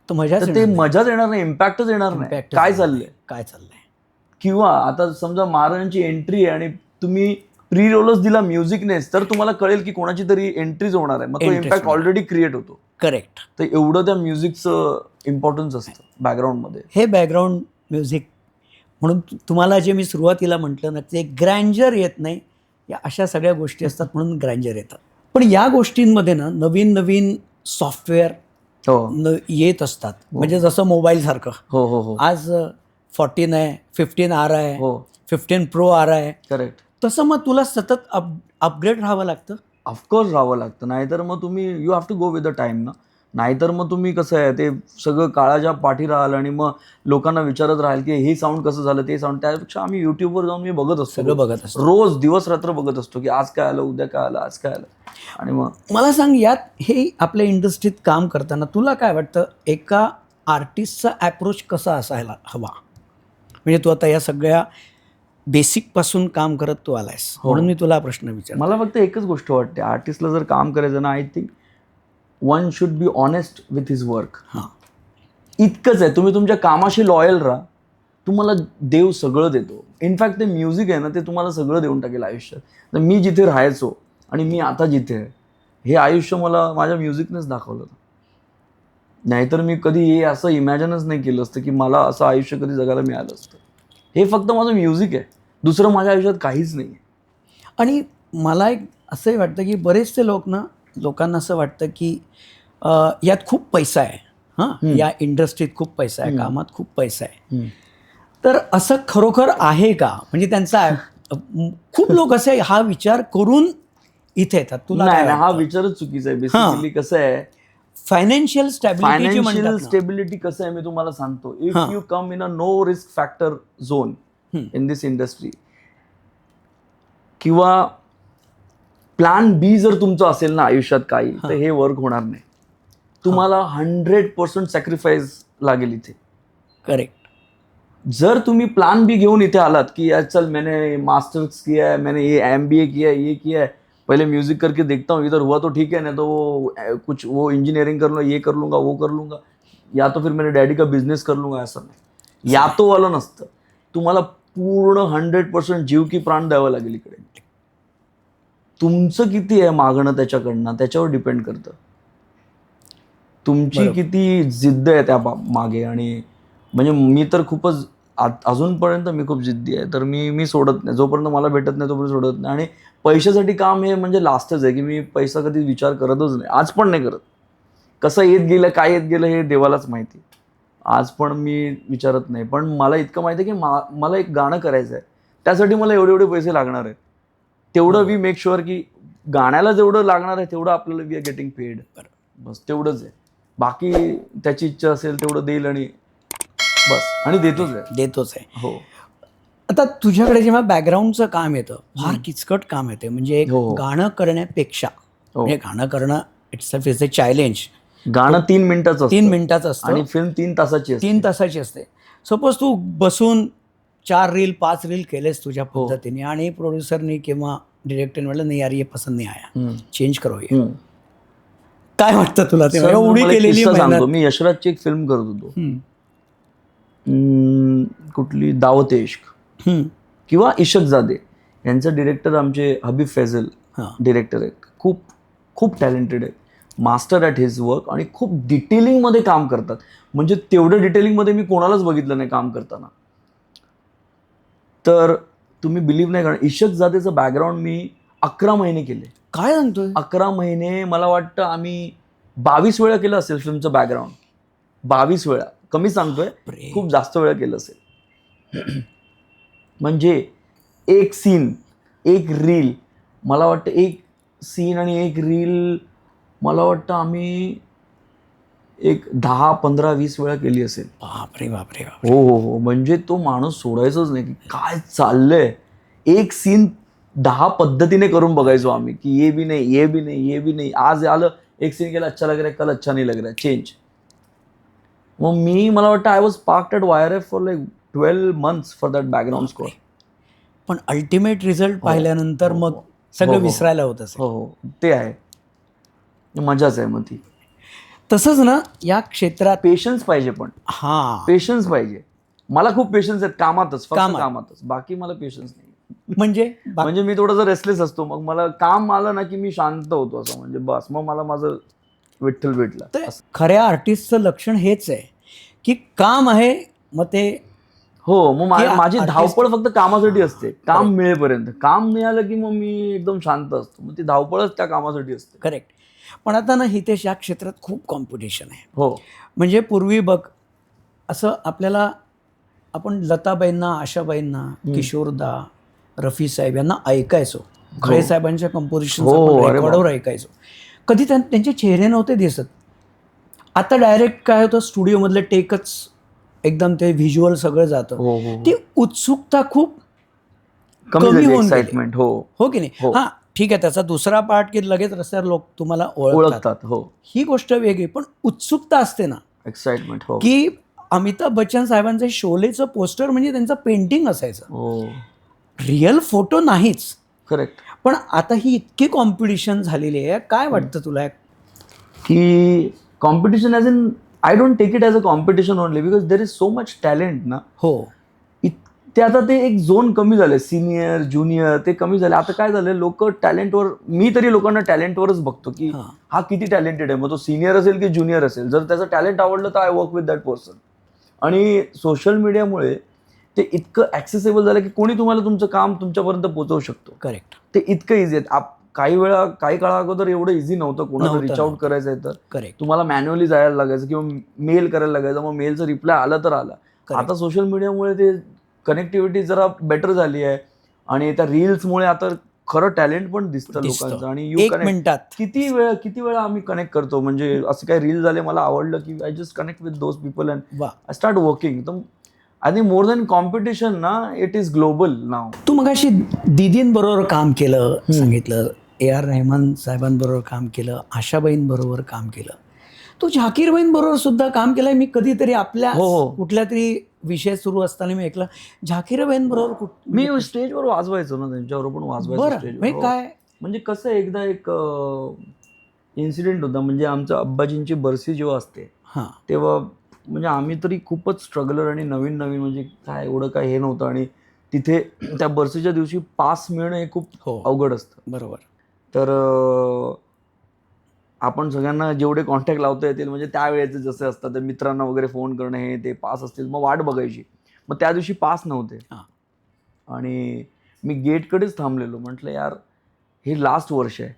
तर मजा तर ते मजाच येणार नाही, इम्पॅक्टच येणार नाही. काय चाललंय. किंवा आता समजा महाराजांची एंट्री आहे आणि तुम्ही प्री रोलच दिला म्युझिकनेस, तर तुम्हाला कळेल की कोणाची तरी एंट्रीज होणार आहे, मग तो इम्पॅक्ट ऑलरेडी क्रिएट होतो. करेक्ट. तर एवढं त्या म्युझिकचं इम्पॉर्टन्स असतं बॅकग्राऊंडमध्ये. हे बॅकग्राऊंड म्युझिक म्हणून तुम्हाला जे मी सुरुवातीला म्हटलं ना, ते ग्रँजर येत नाही, या अशा सगळ्या गोष्टी असतात म्हणून ग्रँजर येतात. पण या गोष्टींमध्ये ना नवीन नवीन सॉफ्टवेअर येत असतात. म्हणजे जसं मोबाईल सारखं. हो हो हो. आज 14 आहे, 15R आहे, 15 Pro R आहे. करेक्ट. तसं मग तुला सतत अपग्रेड राहावं लागतं. ऑफकोर्स राहावं लागतं, नाहीतर मग तुम्ही you have to go with the time ना. नाहीतर मग तुम्ही कसं आहे ते सगळं काळाच्या पाठी राहाल आणि मग लोकांना विचारत राहाल की हे साऊंड कसं झालं, ते साऊंड. त्यापेक्षा आम्ही युट्यूबवर जाऊन मी बघत असतो, सगळं बघत असतो, रोज दिवस रात्र बघत असतो की आज काय आलं, उद्या काय आलं, आज काय आलं. आणि मग मला सांग, यात हे आपल्या इंडस्ट्रीत काम करताना तुला काय वाटतं, एका आर्टिस्टचा ॲप्रोच कसा असायला हवा? म्हणजे तू आता या सगळ्या बेसिकपासून काम करत तू आलायस, म्हणून मी तुला प्रश्न विचार. मला फक्त एकच गोष्ट वाटते, आर्टिस्टला जर काम करायचं ना, I think one should be honest with his work. इतकंच आहे. तुम्ही तुमच्या कामाशी लॉयल राहा, तुम्हाला देव सगळं देतो. इनफॅक्ट ते म्युझिक आहे ना, ते तुम्हाला सगळं देऊन टाकेल आयुष्यात. तर मी जिथे राहायचो आणि मी आता जिथे आहे, हे आयुष्य मला माझ्या म्युझिकनेच दाखवलं होतं. नाहीतर मी कधी हे असं इमॅजिनच नाही केलं असतं की मला असं आयुष्य कधी जगायला मिळालं असतं. हे फक्त माझं म्युझिक आहे, दुसरं माझ्या आयुष्यात काहीच नाही आहे. आणि मला एक असंही वाटतं की बरेचसे लोकांना असं वाटतं की यात खूप पैसा आहे, हां, या इंडस्ट्रीत खूप पैसा आहे, कामात खूप पैसा आहे. तर असं खरोखर आहे का? म्हणजे त्यांचा खूप लोक असे हा विचार करून इथे येतात. तुला नाही, हा विचारच चुकीचा आहे. बेसिकली कसं आहे, फायनान्शियल स्टेबिलिटी कसं आहे मी तुम्हाला सांगतो. If you come in a no risk factor zone in this industry, किंवा प्लॅन बी जर तुमचं असेल ना आयुष्यात काही, तर हे वर्क होणार नाही. तुम्हाला 100% सॅक्रिफाईस लागेल इथे. करेक्ट. जर तुम्ही प्लान बी घेऊन इथे आलात की यार चल मैंने मास्टर्स किया है, मैंने ये MBA किया है, ये किया है, पहले म्यूजिक करके देखता हूँ, इधर हुआ तो ठीक है, नहीं तो वो इंजीनियरिंग कर लूँगा, ये कर लूँगा, वो कर लूँगा, या तो फिर मेरे डॅडी का बिझनेस कर लूँगा, असं नाही. या तो वाला नसतं. तुम्हाला पूर्ण 100% जीव की प्राण द्यावं लागेल इकडे. तुमचं किती आहे मागणं त्याच्याकडनं, त्याच्यावर डिपेंड करतं. तुमची किती जिद्द आहे त्या मागे. आणि म्हणजे मी तर खूपच अजूनपर्यंत मी खूप जिद्दी आहे. तर मी सोडत नाही, जोपर्यंत मला भेटत नाही तोपर्यंत सोडत नाही. आणि पैशासाठी काम हे म्हणजे लास्टच आहे की मी पैसा कधी विचार करतच नाही, आज पण नाही करत. कसं येत गेलं, काय येत गेलं हे देवालाच माहिती. आज पण मी विचारत नाही. पण मला इतकं माहिती आहे की मला एक गाणं करायचं आहे, त्यासाठी मला एवढे पैसे लागणार आहेत. तेवढं वी मेक शुअर की गाण्याला जेवढं लागणार आहे तेवढं आपल्याला वी आर गेटिंग पेड. बस तेवढंच आहे. बाकी त्याची इच्छा असेल तेवढं देईल आणि बस, आणि देतोच आहे. हो. आता तुझ्याकडे जेव्हा बॅकग्राऊंडचं काम येतं, फार किचकट काम येते. म्हणजे एक गाणं करण्यापेक्षा, म्हणजे गाणं करणं इट्सएल्फ इज अ चॅलेंज. गाणं 3 मिनिटाचं 3 मिनिटाचं असतं आणि फिल्म 3 तासाची असते. 3 तासाची असते. सपोज तू बसून 4 रील 5 रील केलेस तुझ्या पद्धतीने, आणि प्रोड्युसरनी किंवा डिरेक्टरने म्हटलं नाही यार ये पसंद नाही आया, चेंज करो ये. काय वाटतं तुला? ते एवढी केलेली सांगतो मी. यशराजची एक फिल्म करत होतो, कुठली, दावत इश्क, किंवा इशकजादे. यांचं डिरेक्टर आमचे हबीब फैजल डिरेक्टर आहेत. खूप खूप टॅलेंटेड आहेत, मास्टर ॲट हिज वर्क, आणि खूप डिटेलिंगमध्ये काम करतात. म्हणजे तेवढं डिटेलिंगमध्ये मी कोणालाच बघितलं नाही काम करताना. तर तुम्ही बिलीव्ह नाही करणार, इशकजादेचं बॅकग्राऊंड मी 11 महिने केले. काय सांगतोय? 11 महिने. मला वाटतं आम्ही 22 वेळा केलं असेल फिल्मचं बॅकग्राऊंड. 22 वेळा, कमी सांगतोय, खूप जास्त वेळा केलं असेल. म्हणजे एक सीन, एक रील, मला वाटतं एक सीन आणि एक रील, मला वाटतं आम्ही एक 10, 15, 20 वेळा केली असेल. बापरे बापरे बाप. हो हो हो, म्हणजे तो माणूस सोडायचाच नाही की काय चाललंय. एक सीन 10 पद्धतीने करून बघायचो आम्ही की ये भी नाही, ये भी नाही, ये भी नाही. आज आलं एक सीन केला, अच्छा लग रहा है, कल अच्छा नहीं लग रहा है, चेंज. मग मला वाटतं I was parked at YRF for like 12 months for that background score. पण अल्टिमेट रिझल्ट पाहिल्यानंतर हो, मग हो. सगळं हो, हो. विसरायला होत असेल. हो हो, ते आहे. मजाच आहे मग ती. तसंच ना या क्षेत्रात पेशन्स पाहिजे, पण हा पेशन्स पाहिजे. मला खूप पेशन्स आहेत कामातच, फक्त कामात. कामातच. बाकी मला पेशन्स नाही. म्हणजे म्हणजे मी थोडासा रेस्टलेस असतो. मग मला काम आलं ना की मी शांत होतो असं, म्हणजे बस मग मला माझं विठ्ठल भेटलं. तर खऱ्या आर्टिस्टचं लक्षण हेच आहे की काम आहे, मग ते हो, मग की माझी artist- धावपळ फक्त कामासाठी असते. काम मिळेपर्यंत. काम मिळालं की मग मी एकदम शांत असतो. मग ती धावपळच त्या कामासाठी असते. करेक्ट. पण आता ना हितेश या क्षेत्रात खूप कॉम्पिटिशन आहे. हो म्हणजे पूर्वी बघ असं आपल्याला आपण लताबाईंना, आशाबाईंना, किशोरदा, रफी साहेब यांना ऐकायचो. खळे साहेबांच्या कंपोजिशन हो, अरे रेकॉर्डवर ऐकायचो. कधी त्यांचे चेहरे नव्हते दिसत. आता डायरेक्ट काय होतं, स्टुडिओमधले टेकच एकदम ते व्हिज्युअल सगळं जातं. हो हो, ती उत्सुकता खूप कमी कमी झाली होऊन गेली. एक्साइटमेंट. हो, हो की नाही. हां ठीक आहे, त्याचा दुसरा पार्ट की लगेच रस्त्यावर लोक तुम्हाला ओळखतात, ओळखतात. हो, ही गोष्ट वेगळी. पण उत्सुकता असते ना एक्साइटमेंट. हो की अमिताभ बच्चन साहेबांचं शोलेचं पोस्टर म्हणजे त्यांचं पेंटिंग असायचं, हो, रिअल फोटो नाहीच. करेक्ट. पण आता ही इतकी कॉम्पिटिशन झालेली आहे. काय वाटतं तुला? की competition as in I don't take it as a competition only, because there is so much talent ना. हो ते आता ते एक झोन कमी झाले, सिनियर ज्युनियर ते कमी झाले. आता काय झालं, लोक टॅलेंटवर, मी तरी लोकांना टॅलेंटवरच बघतो की हा किती टॅलेंटेड आहे. मग तो सिनियर असेल की ज्युनियर असेल, जर त्याचं टॅलेंट आवडलं तर I work with that person. आणि सोशल मीडियामुळे ते इतकं ॲक्सेसेबल झालं की कोणी तुम्हाला तुमचं काम तुमच्यापर्यंत पोहोचवू शकतो. करेक्ट. ते इतकं इझी आहे. काही काळा अगोदर एवढं इझी नव्हतं. कोणाला रिच आउट करायचं आहे तर करेक्ट. तुम्हाला मॅन्युअली जायला लागायचं किंवा मेल करायला लागायचं. मग मेलचं रिप्लाय आला तर आला. आता सोशल मीडियामुळे ते कनेक्टिव्हिटी जरा बेटर झाली आहे. आणि त्या रील्समुळे आता खरं टॅलेंट पण दिसतं लोकांचं. आणि यू एक कनेक्ट मिनिटात किती वेळा आम्ही कनेक्ट करतो. म्हणजे असं काही रील झाले मला आवडलं की I just connect with those people and वा. I start working. तर I think more than competition ना, इट इज ग्लोबल नाव. तू मगाशी दीदींबरोबर काम केलं सांगितलं, AR रहमान साहेबांबरोबर काम केलं, आशाबाईंबरोबर काम केलं, तू झाकीरबाईंबरोबर सुद्धा काम केलंय. मी कधीतरी आपल्या कुठल्या तरी विषय सुरू असताना मी ऐकलं झाकीरबाईंबरोबर मी स्टेजवर वाजवायचो ना, त्यांच्याबरोबर पण वाजवायचो स्टेजवर. काय म्हणजे कसं एकदा एक इन्सिडेंट होता. म्हणजे आमचं अब्बाजींची बरसी जेव्हा असते हां तेव्हा, म्हणजे आम्ही तरी खूपच स्ट्रगलर आणि नवीन म्हणजे काय एवढं काय हे नव्हतं. आणि तिथे त्या बरसीच्या दिवशी पास मिळणं हे खूप अवघड असतं. बरोबर. तर आपण सगळ्यांना जेवढे कॉन्टॅक्ट लावता येतील, म्हणजे त्यावेळेचे जसे असतात ते मित्रांना वगैरे फोन करणं, हे ते पास असतील मग वाट बघायची. मग त्या दिवशी पास नव्हते आणि मी गेटकडेच थांबलेलो. म्हटलं यार हे लास्ट वर्ष आहे.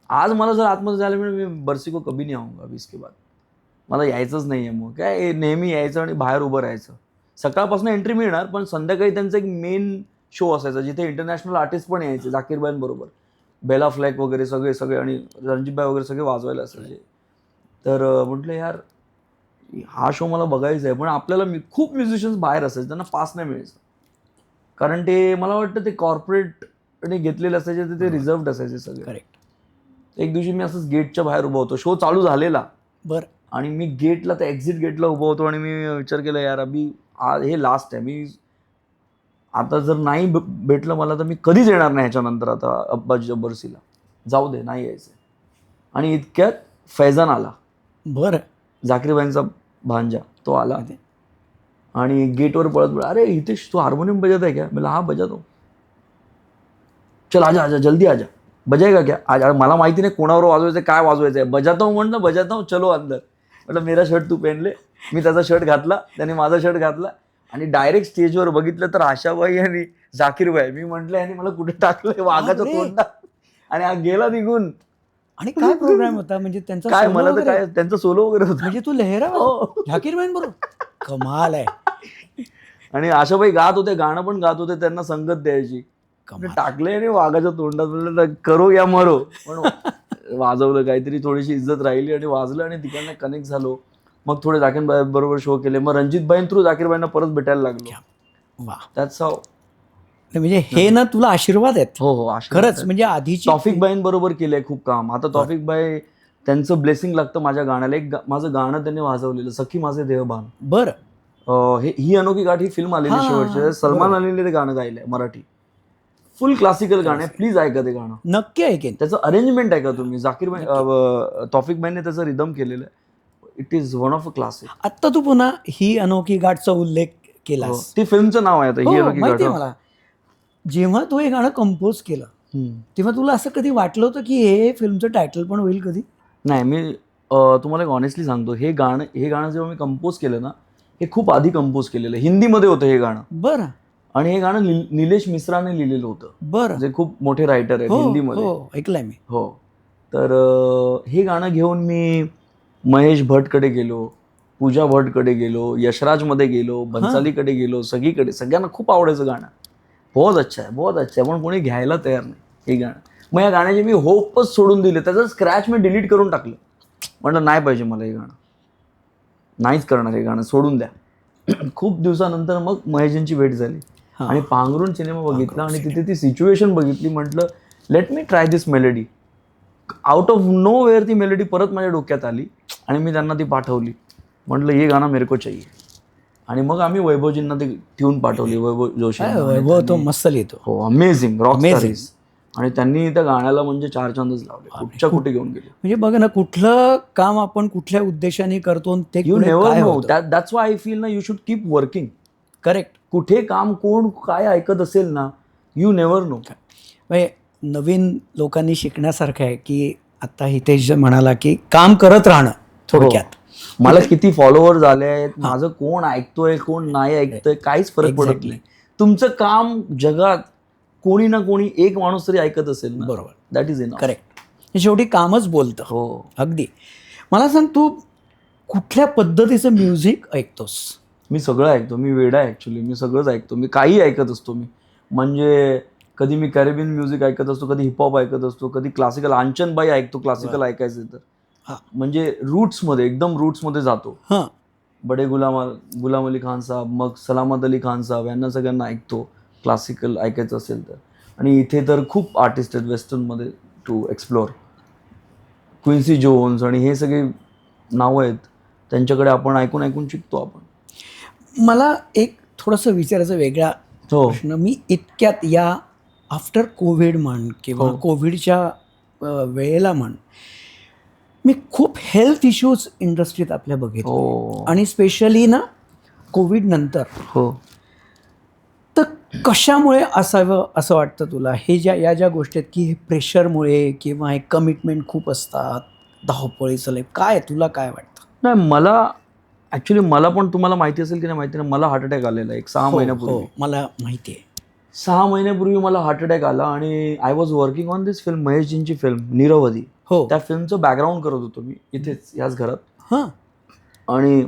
आज मला जर आतमध्ये जायला मिळेल, मी बरसी को कभी नाही आऊंगा 20 के बाद. मला यायचंच नाही आहे. मग काय नेहमी यायचं आणि बाहेर उभं राहायचं. सकाळपासून एंट्री मिळणार, पण संध्याकाळी त्यांचं एक मेन शो असायचा जिथे इंटरनॅशनल आर्टिस्ट पण यायचे. झाकीरबाईंबरोबर बेला फ्लॅक वगैरे सगळे आणि रणजितभाई वगैरे सगळे वाजवायला असायचे. तर म्हटलं यार हा शो मला बघायचा आहे. पण आपल्याला खूप म्युझिशियन्स बाहेर असायचे, त्यांना पास नाही मिळायचं. कारण ते मला वाटतं ते कॉर्पोरेटने घेतलेले असायचे, ते रिझर्व्ड असायचे सगळे. करेक्ट. एक दिवशी मी असंच गेटच्या बाहेर उभा होतो, शो चालू झालेला. बरं. आणि मी गेटला, त्या एक्झिट गेटला उभा होतो आणि मी विचार केला यार अभि हे लास्ट आहे. मी आता जर नाही भेटलं मला तर मी कधीच येणार नाही ह्याच्यानंतर आता अब्बाजीच्या बरसीला. जाऊ दे, नाही यायचं. आणि इतक्यात फैजान आला. बरं. झाकीरबाईंचा भांजा तो आला आणि गेटवर पळत, अरे हितेश तू हार्मोनियम बजाता है क्या? मला हा बजाता हूं. चल आजा आजा जल्दी आजा, बजाएगा क्या? आज मला माहिती नाही कोणावर वाजवायचं, काय वाजवायचं आहे. बजाता हूं म्हणलं, बजाता हूं, चलो अंदर. म्हटलं मेरा शर्ट तू पहन ले. मी त्याचा शर्ट घातला, त्याने माझा शर्ट घातला आणि डायरेक्ट स्टेजवर बघितलं तर आशाबाई आणि झाकीरबाई. मी म्हटलं आणि मला कुठे टाकलंय वाघाच्या तोंडात. आणि हा गेला निघून. आणि काय प्रोग्राम होता म्हणजे त्यांचा? काय मला तर काय त्यांचा सोलो वगैरे होता. म्हणजे तू लहेरा झाकीरबाईंबरोबर? कमाल आहे. आणि आशाबाई गात होते, गाणं पण गात होते, त्यांना संगत द्यायची. टाकले आणि वाघाच्या तोंडात. म्हणलं करो या मरो. पण वाजवलं, काहीतरी थोडीशी इज्जत राहिली आणि वाजलं आणि तिकडनं कनेक्ट झालो. मग थोडे जाकीर भाई बरोबर शो केले. मग रणजित थ्रू जाकीर भाईंना परत भेटायला लागलो. वा, दॅट्स हाऊ. म्हणजे हे ना तुला आशीर्वाद आहेत. हो हो, आशीर्वाद खरंच आहे. म्हणजे आधीची तौफिक भाईंबरोबर केलंय खूप काम. आता तौफिक भाई त्यांचं ब्लेसिंग लागतं माझ्या गाण्याला. माझं गाणं त्यांनी वाजवलेलं, सखी माझे देहभान. बरं, ही अनोखी गाठ ही फिल्म आलेली शेवटची. सलमान अलीने ते गाणं गायलंय मराठी. फुल क्लासिकल गाणं आहे. प्लीज ऐका ते गाणं. नक्की ऐकेन. त्याचं अरेंजमेंट आहे का तुम्ही? जाकीर भाई तौफिक भाईने त्याचं रिदम केलेलं आहे. It is one of a classic. आत्ता तू पुन्हा ही अनोखी गाठचा उल्लेख केलास. ती फिल्मचं नाव आहे आता, ही हो, अनोखी माहिती आहे गाठ. मला. जेव्हा तू हे गाणं कंपोज केलं तेव्हा तुला असं कधी वाटलं होतं की हे फिल्मचं टायटल पण होईल कधी? नाही, मी तुम्हाला एक ऑनेस्टली सांगतो, हे गाणं जेव्हा मी कंपोज केलं ना, हे खूप आधी कंपोज केलेलं. हिंदीमध्ये होतं हे गाणं. बरं आणि हे गाणं निलेश मिश्राने लिहिलेलं होतं. बरं, जे खूप मोठे रायटर आहेत हो हिंदीमध्ये. हो, ऐकलंय मी. हो. तर हे गाणं घेऊन मी महेश भटकडे गेलो, पूजा भटकडे गेलो, यशराजमध्ये गेलो, बन्सालीकडे गेलो, सगळीकडे. सगळ्यांना खूप आवडायचं गाणं. बहुत अच्छा आहे, बहुत अच्छा आहे. पण कोणी घ्यायला तयार नाही हे गाणं. मग या गाण्याचे मी होपच सोडून दिले. त्याचं स्क्रॅच मी डिलीट करून टाकलं. म्हटलं नाही पाहिजे मला हे गाणं, नाहीच करणार हे गाणं, सोडून द्या. खूप दिवसानंतर मग महेशजींची भेट झाली आणि पांघरूण सिनेमा बघितला आणि तिथे ती सिच्युएशन बघितली. म्हटलं let me try this melody. Out of know where ती मेलडी परत माझ्या डोक्यात आली आणि मी त्यांना ती पाठवली. म्हटलं हे गाणं मेरे को चाहिए. आणि मग आम्ही वैभवजींना ते ट्यून पाठवली. वैभव जोशी. वैभव तो मस्त लिहितो. हो, अमेझिंग रॉक स्टार. आणि त्यांनी त्या गाण्याला म्हणजे 4 चांदच लावले. कुठच्या कुठे घेऊन गेले. म्हणजे बघ ना, कुठलं काम आपण कुठल्या उद्देशाने करतो आणि ते यू पुढे नेव्हर काय नो. होतं. दॅट्स वाय आय फील ना you should keep working. Correct. कुठे काम कोण काय ऐकत असेल ना, यू नेव्हर नो. म्हणजे नवीन लोकांनी शिकण्यासारखं आहे की आता हितेश म्हणाला की काम करत राहणं थोडक्यात. मला किती फॉलोअर झाले आहेत, माझं कोण ऐकतोय कोण नाही ऐकतोय काहीच फरक पडत नाही. तुमचं काम जगात कोणी ना कोणी एक माणूस तरी ऐकत असेल ना. बरोबर. That is enough. करेक्ट. हे शेवटी कामच बोलतं. हो, अगदी. मला सांग, तू कुठल्या पद्धतीचं म्युझिक ऐकतोस? मी सगळं ऐकतो. मी वेडा आहे ॲक्च्युली. मी सगळंच ऐकतो. मी काही ऐकत असतो. मी म्हणजे कधी मी कॅरेबियन म्युझिक ऐकत असतो, कधी हिपहॉप ऐकत असतो, कधी क्लासिकल. आंचनबाई ऐकतो क्लासिकल ऐकायचं तर. म्हणजे रूट्समध्ये, एकदम रूट्समध्ये जातो. हां, बडे गुलाम अली खान साहेब, मग सलामत अली खान साहेब, यांना सगळ्यांना ऐकतो क्लासिकल ऐकायचं असेल तर. आणि इथे तर खूप आर्टिस्ट आहेत वेस्टर्नमध्ये टू एक्सप्लोअर. क्विन्सी जोन्स आणि हे सगळे नावं आहेत, त्यांच्याकडे आपण ऐकून ऐकून शिकतो आपण. मला एक थोडंसं विचारायचं वेगळा हो प्रश्न. मी इतक्यात या आफ्टर कोविड म्हण किंवा कोविडच्या वेळेला म्हण, मी खूप हेल्थ इश्यूज इंडस्ट्रीत आपल्या बघितले. हो आणि स्पेशली ना कोविड नंतर. हो. तर कशामुळे असावं असं वाटतं तुला? हे या ज्या गोष्टी आहेत की हे प्रेशरमुळे किंवा हे कमिटमेंट खूप असतात, धावपळीचं लाईफ, काय तुला काय वाटतं? नाही, मला ॲक्च्युली मला पण, तुम्हाला माहिती असेल की नाही माहिती नाही, मला हार्ट अटॅक आलेला एक 6 महिन्यापूर्वी. हो, मला माहिती आहे. 6 महिन्यापूर्वी मला हार्ट अटॅक आला आणि I was working on this film, महेशजींची फिल्म निरवधी. हो, त्या फिल्मचं बॅकग्राऊंड करत होतो मी इथेच याच घरात. हां, आणि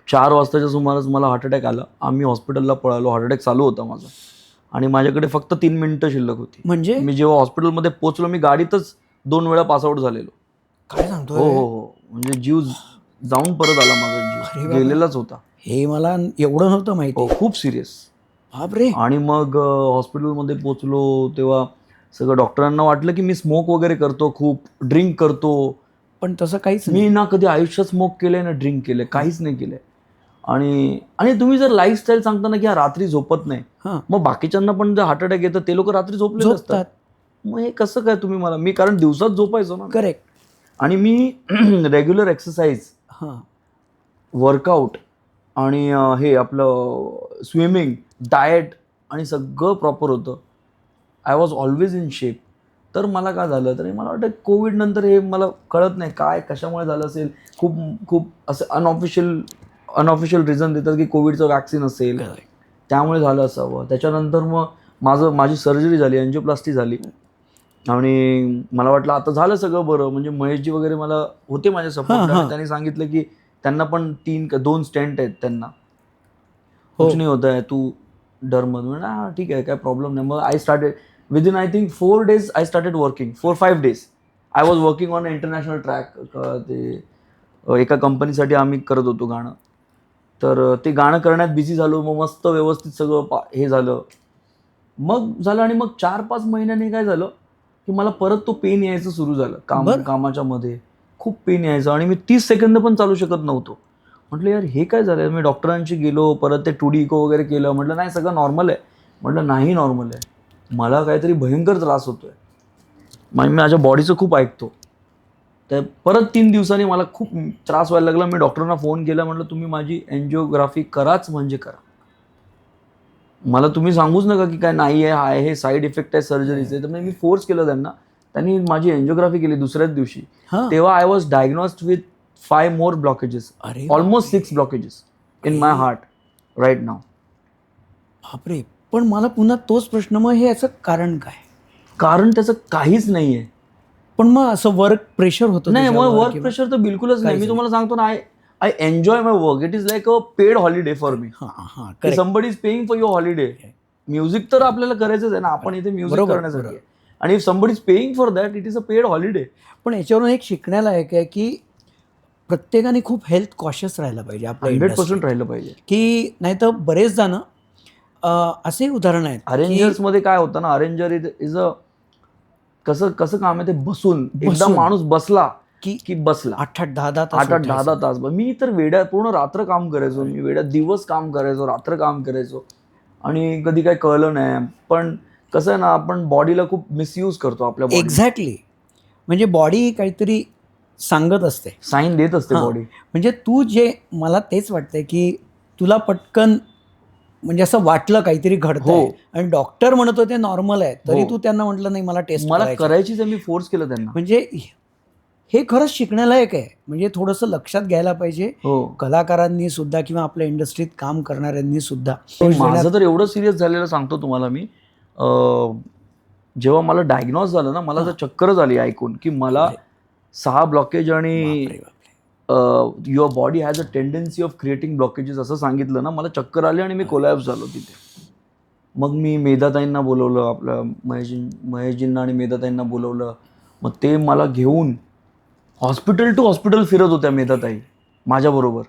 4 वाजताच्या सुमारास मला हार्ट अटॅक आला. आम्ही हॉस्पिटलला पळालो. हार्ट अटॅक चालू होता माझा आणि माझ्याकडे फक्त 3 मिनिटं शिल्लक होती. म्हणजे मी जेव्हा हॉस्पिटलमध्ये पोहोचलो, मी गाडीतच 2 वेळा पासआउट झालेलो. काय सांगतो? हो हो हो. म्हणजे जीव जाऊन परत आला माझा. अरे जीव बाबा. गेलेलाच होता. हे मला एवढं नव्हतं माहिती. हो, खूप सिरियस. बापरे. आणि मग हॉस्पिटलमध्ये पोचलो तेव्हा सगळं डॉक्टरांना वाटलं की मी स्मोक वगैरे करतो, खूप ड्रिंक करतो. पण तसं काहीच नाही. मी ना कधी आयुष्यात स्मोक केलंय ना ड्रिंक केलंय, काहीच नाही केलंय. आणि तुम्ही जर लाईफस्टाईल सांगता ना की हा रात्री झोपत नाही, हां, मग बाकीच्यांना पण जर हार्ट अटॅक येतं ते लोक रात्री झोपलेले असतात. झोपतात. मग हे कसं काय तुम्ही मला? मी कारण दिवसात झोपायचो ना. करेक्ट. आणि मी रेग्युलर एक्सरसाइज, हां, वर्कआउट आणि हे आपलं स्विमिंग, डाएट आणि सगळं प्रॉपर होतं. I was always in shape. तर मला काय झालं, तर मला वाटतं कोविड नंतर हे मला कळत नाही काय कशामुळे झालं असेल. खूप खूप असं अनऑफिशियल रिझन देतात की कोविडचं वॅक्सिन असेल, त्यामुळे झालं असावं. त्याच्यानंतर मग माझी सर्जरी झाली, एन्जिओप्लास्टी झाली आणि मला वाटलं आता झालं सगळं बरं. म्हणजे महेशजी वगैरे मला होते माझ्या सपोर्ट. त्यांनी सांगितलं की त्यांना पण 2 स्टेंट आहेत त्यांना, कुछ नाही होत आहे, तू डर मत. हां ठीक आहे, काय प्रॉब्लेम नाही. मग I started within I think 4 days I started working. 4-5 days I was working on international track. ते एका कंपनीसाठी आम्ही करत होतो गाणं. तर ते गाणं करण्यात बिझी झालो. मग मस्त व्यवस्थित सगळं हे झालं. मग झालं आणि मग 4-5 महिन्यांनी काय झालं की मला परत तो पेन यायचं सुरू झालं. कामाच्या मध्ये खूप पेन यायचं आणि मी 30 सेकंद पण चालू शकत नव्हतो. म्हटलं यार हे काय झालं. मी डॉक्टरांशी गेलो, परत ते 2D इको वगैरे केलं. म्हटलं नाही सगळं नॉर्मल आहे. म्हटलं नाही नॉर्मल आहे, मला काहीतरी भयंकर त्रास होतोय. मी माझ्या बॉडीचं खूप ऐकतो. तर परत 3 दिवसांनी मला खूप त्रास व्हायला लागला. मी डॉक्टरांना फोन केला. म्हटलं तुम्ही माझी एन्जिओग्राफी कराच म्हणजे करा. मला तुम्ही सांगूच नका की काय नाही आहे, हे साईड इफेक्ट आहे सर्जरीचे. तर मी फोर्स केलं त्यांना. त्यांनी माझी एन्जिओग्राफी केली दुसऱ्याच दिवशी. तेव्हा I was diagnosed with 5 more blockages, almost 6 blockages in my heart right now. बापरे. पण मला पुन्हा तोच प्रश्न, मग हे याचं कारण काय? कारण त्याचं काहीच नाही आहे. पण मग असं वर्क प्रेशर होतं? नाही, मग वर्क प्रेशर तर बिलकुलच नाही. मी तुम्हाला सांगतो ना, I enjoy my work. It is like a paid holiday for me. Somebody is paying for your holiday. Music तर आपल्याला करायचंच आहे ना, आपण इथे म्युझिक करण्यासाठी आहे. आणि if somebody is paying for that, it is a paid holiday. पण याच्यावरून एक शिकण्यालायक आहे की प्रत्येकाने खूप हेल्थ कॉशियस राहायला पाहिजे. आपल्या 100% राहिलं पाहिजे. की नाही तर बरेच जण असे उदाहरण आहेत. अरेंजर्स मध्ये काय होतं ना, अरेंजर इज अ कसं काम आहे ते, बसून एकदा माणूस बसला की बसला 8-8, 10-10 तास. मी तर पूर्ण रात्र काम करायचो. मी दिवस काम करायचो, रात्र काम करायचो आणि कधी काय कळलं नाही. पण कसं आहे ना, आपण बॉडीला खूप मिसयूज करतो आपल्या बॉडी. एक्झॅक्टली. म्हणजे बॉडी काहीतरी सांगत असते, साईन देत असते बॉडी. म्हणजे तू जे, मला तेच वाटतंय की तुला पटकन म्हणजे असं वाटलं काहीतरी घडतंय आणि डॉक्टर म्हणत होते नॉर्मल आहे, तरी तू त्यांना म्हटलं नाही मला टेस्ट करायचीच आहे. मी फोर्स केलं त्यांना. म्हणजे हे खरंच शिकण्यालायक आहे. म्हणजे थोडंसं लक्षात घ्यायला पाहिजे कलाकारांनी सुद्धा किंवा आपल्या इंडस्ट्रीत काम करणाऱ्यांनी सुद्धा. माझं तर एवढं सिरियस झालेलं सांगतो तुम्हाला मी. जेव्हा मला डायग्नोज झालं ना, मला तर चक्करच आली ऐकून की मला 6 ब्लॉकेज आणि your body has a tendency of creating blockages असं सांगितलं ना, मला चक्कर आली आणि मी कोलॅप्स झालो तिथे. मग मी मेधाताईंना बोलवलं, आपलं महेशजींना आणि मेधाताईंना बोलवलं. मग ते मला घेऊन हॉस्पिटल टू हॉस्पिटल फिरत होत्या मेधाताई माझ्याबरोबर.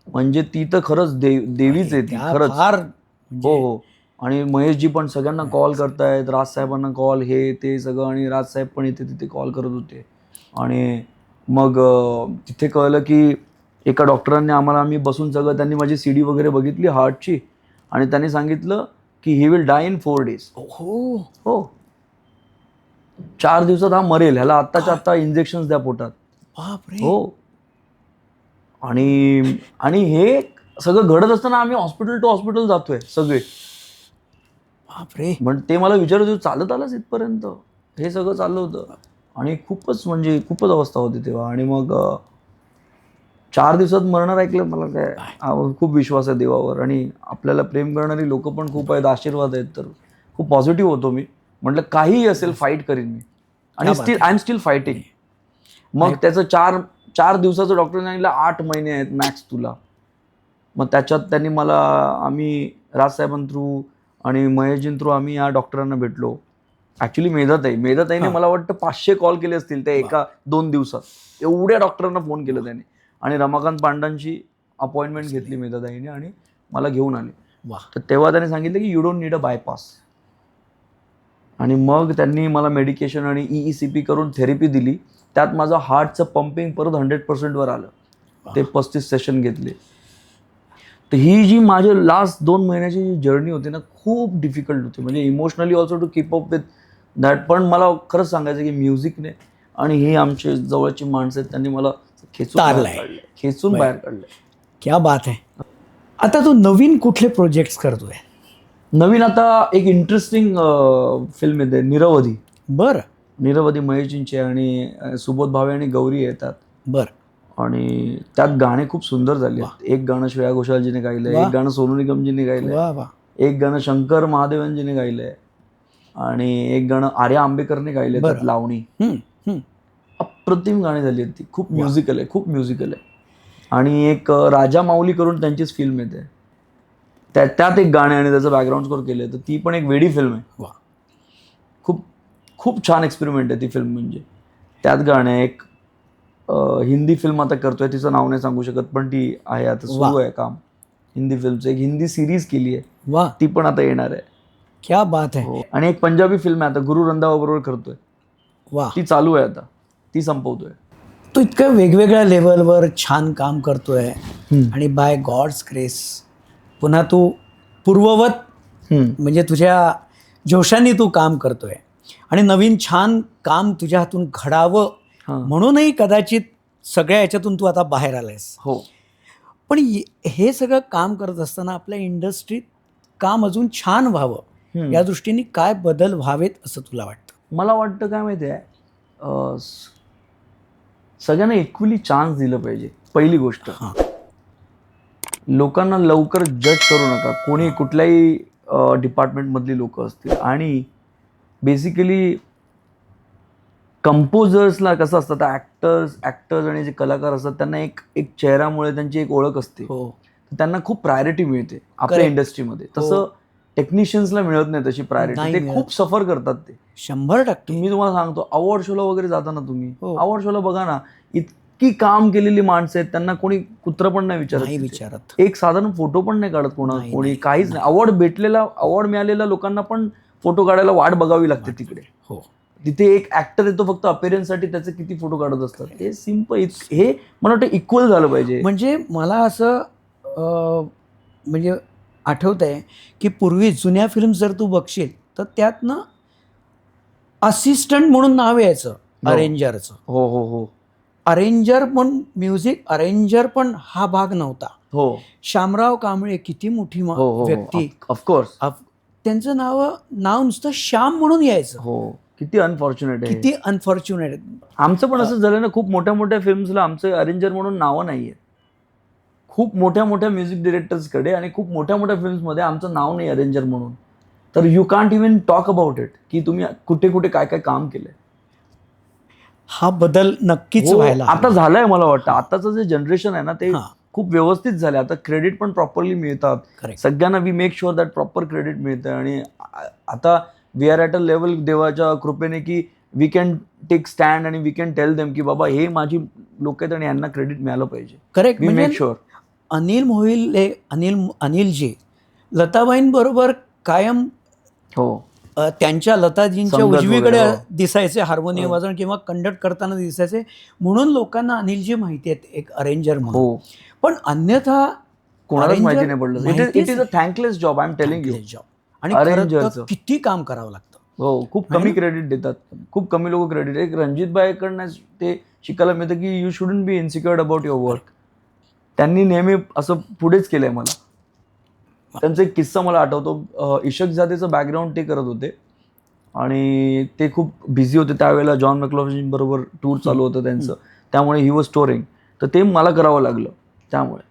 म्हणजे ती तर खरंच देवीच आहे ती खरंच. हो. आणि महेशजी पण सगळ्यांना कॉल करतायत, राजसाहेबांना कॉल, हे ते सगळं. आणि राजसाहेब पण इथे तिथे कॉल करत होते. आणि मग तिथे कळलं की एका डॉक्टरांनी आम्ही बसून सगळं, त्यांनी माझी CD वगैरे बघितली हार्टची आणि त्यांनी सांगितलं की he will die in 4 days. हो. 4 दिवसात हा मरेल, ह्याला आत्ताच्या आत्ता इंजेक्शन द्या पोटात. हो. आणि हे सगळं घडत असताना आम्ही हॉस्पिटल टू हॉस्पिटल जातोय सगळे. पण ते मला विचारत होते, चालत आलास इथपर्यंत? हे सगळं चाललं होतं. आणि खूपच अवस्था होती तेव्हा. आणि मग 4 दिवसात मरणार ऐकलं. मला काय खूप विश्वास आहे देवावर आणि आपल्याला प्रेम करणारी लोक पण खूप आहेत, आशीर्वाद आहेत. तर खूप पॉझिटिव्ह होतो मी. म्हटलं काहीही असेल फाईट करीन मी. आणि आय एम स्टील फायटिंग. मग त्याचं 4 दिवसाचं डॉक्टरने सांगितलं 8 महिने आहेत मॅक्स तुला. मग त्याच्यात त्यांनी आम्ही राजसाहेबां थ्रू आणि महेशजीं थ्रू आम्ही या डॉक्टरांना भेटलो. ॲक्च्युली मेधाताईने मला वाटतं 500 कॉल केले असतील त्या 1-2 दिवसात. एवढ्या डॉक्टरांना फोन केलं त्याने. आणि रमाकांत पांडांची अपॉइंटमेंट घेतली मेधाताईने आणि मला घेऊन आले. तर तेव्हा त्यांनी सांगितलं की you don't need a bypass. आणि मग त्यांनी मला मेडिकेशन आणि EECP करून थेरपी दिली. त्यात माझं हार्टचं पंपिंग परत 100% वर आलं. ते 35 सेशन घेतले. तर ही जी माझी लास्ट 2 महिन्याची जी जर्नी होती ना, खूप डिफिकल्ट होती. म्हणजे emotionally also to keep up with that. पण मला खरंच सांगायचं की म्युझिकने आणि ही आमचे जवळची माणसं आहेत, त्यांनी मला खेचून बाहेर काढलंय. क्या बात आहे. आता तू नवीन कुठले प्रोजेक्ट्स करतोय? नवीन आता एक इंटरेस्टिंग फिल्म येते, निरवधी. निरवधी महेशजींची आणि सुबोध भावे आणि गौरी येतात. आणि त्यात गाणे खूप सुंदर झाले. एक गाणं श्रेया घोषालजीने गायलंय, एक गाणं सोनू निगमजीने गायलंय, एक गाणं शंकर महादेवनजीने गायलंय आणि एक गाणं आर्या आंबेकरने गायलंय, त्यात लावणी. अप्रतिम गाणी झाली आहेत ती. खूप म्युझिकल आहे. आणि एक राजा माऊली करून त्यांचीच फिल्म येते, त्यात एक गाणे आणि त्याचं बॅकग्राऊंड स्कोर केलंय. तर ती पण एक वेडी फिल्म आहे. खूप खूप छान एक्सपेरिमेंट आहे ती फिल्म. म्हणजे त्यात गाणं आहे. एक हिंदी फिल्म आता करतोय, तिचं नाव नाही सांगू शकत, पण ती आहे, आता सुरू आहे काम हिंदी फिल्मचं. एक हिंदी सिरीज केली आहे, वा, ती पण आता येणार आहे. क्या बात आहे. हो. आणि एक पंजाबी फिल्म आहे आता, गुरु रंधावा बरोबर करतोय, वा, ती चालू आहे आता, ती संपवतोय. तू इतकं वेगवेगळ्या लेवलवर छान काम करतोय आणि बाय गॉड्स ग्रेस पुन्हा तू पूर्ववत म्हणजे तुझ्या जोशाने तू काम करतोय आणि नवीन छान काम तुझ्या हातून घडावं म्हणूनही कदाचित सगळ्या याच्यातून तू आता बाहेर आलायस. हो. पण हे सगळं काम करत असताना आपल्या इंडस्ट्रीत काम अजून छान व्हावं या दृष्टीने काय बदल व्हावेत असं तुला वाटतं? मला वाटतं काय माहिती आहे, सगळ्यांना इक्वली चान्स दिलं पाहिजे. पहिली गोष्ट, लोकांना लवकर जज करू नका, कोणी कुठल्याही डिपार्टमेंटमधली लोक असतील. आणि बेसिकली कंपोजर्सला कसं असतं, ॲक्टर्स आणि जे कलाकार असतात त्यांना एक चेहऱ्यामुळे त्यांची एक ओळख असते, त्यांना खूप प्रायोरिटी मिळते आपल्या इंडस्ट्रीमध्ये. तसं टेक्निशियन्सला मिळत नाही तशी प्रायोरिटी, ते खूप सफर करतात. ते 100%. मी तुम्हाला सांगतो, अवॉर्ड शोला वगैरे जाता ना तुम्ही, अवॉर्ड शोला बघा ना, इतकी काम केलेली माणसं आहेत, त्यांना कोणी कुत्र पण नाही विचारत, एक साधारण फोटो पण नाही काढत कोणी, काहीच नाही. अवॉर्ड मिळालेल्या लोकांना पण फोटो काढायला वाट बघावी लागते तिकडे. हो, तिथे एक ऍक्टर येतो फक्त अपीअरन्ससाठी, त्याचे किती फोटो काढत असतात. हे सिम्पल, हे मला वाटतं इक्वल झालं पाहिजे. म्हणजे मला असं म्हणजे आठवत आहे की पूर्वी जुन्या फिल्म जर तू बघशील तर त्यातनं असिस्टंट म्हणून नाव यायचं अरेंजरचं. हो हो हो. अरेंजर पण, म्युझिक अरेंजर पण हा भाग नव्हता. हो. श्यामराव कांबळे किती मोठी व्यक्ती, ऑफकोर्स, त्यांचं नाव नुसतं श्याम म्हणून यायचं. हो. किती अनफॉर्च्युनेट आहे, किती अनफॉर्च्युनेट. आमचं पण असं झालं ना, खूप मोठ्या मोठ्या फिल्म्सला आमचं अरेंजर म्हणून नावं नाही आहेत. खूप मोठ्या मोठ्या म्युझिक डिरेक्टर्सकडे आणि खूप मोठ्या मोठ्या फिल्म्समध्ये आमचं नाव नाही अरेंजर म्हणून. तर you can't even talk about it की तुम्ही कुठे कुठे काय काय काम केलंय. हा बदल नक्कीच व्हायला आता झालाय. मला वाटतं आताचं जे जनरेशन आहे ना, ते खूप व्यवस्थित झाले. आता क्रेडिट पण प्रॉपरली मिळतात सगळ्यांना. We make sure that proper credit मिळतं. आणि आता we are at a level, देवाच्या कृपेने, की वी कॅन टेक स्टँड आणि वी कॅन टेल देम की बाबा हे माझी लोक आहेत आणि यांना क्रेडिट मिळालं पाहिजे. करेक्ट. We make sure. अनिलजी लताबाईंबरोबर कायम त्यांच्या लताजींच्या उजवीकडे दिसायचे हार्मोनियम वाजवण किंवा कंडक्ट करताना दिसायचे, म्हणून लोकांना अनिलजी माहिती आहेत एक अरेंजर म्हणून. पण अन्यथा कोणालाच माहिती नाही पडलं. It is a thankless job, I am telling you. आणि अरेंजरचं किती काम करावं लागतं. हो, खूप कमी क्रेडिट देतात, खूप कमी लोक क्रेडिट. एक रणजित भाईकडनं ते शिकायला मिळतं की you shouldn't be insecured about your work. त्यांनी नेहमी असं पुढेच केलंय मला. त्यांचा एक किस्सा मला आठवतो. इशक जादेचं बॅकग्राऊंड ते करत होते आणि ते खूप बिझी होते त्यावेळेला. जॉन मॅक्लॉफ्लिन बरोबर टूर चालू होतं त्यांचं, त्यामुळे ही वॉज टोरिंग. तर ते मला करावं लागलं त्यामुळे.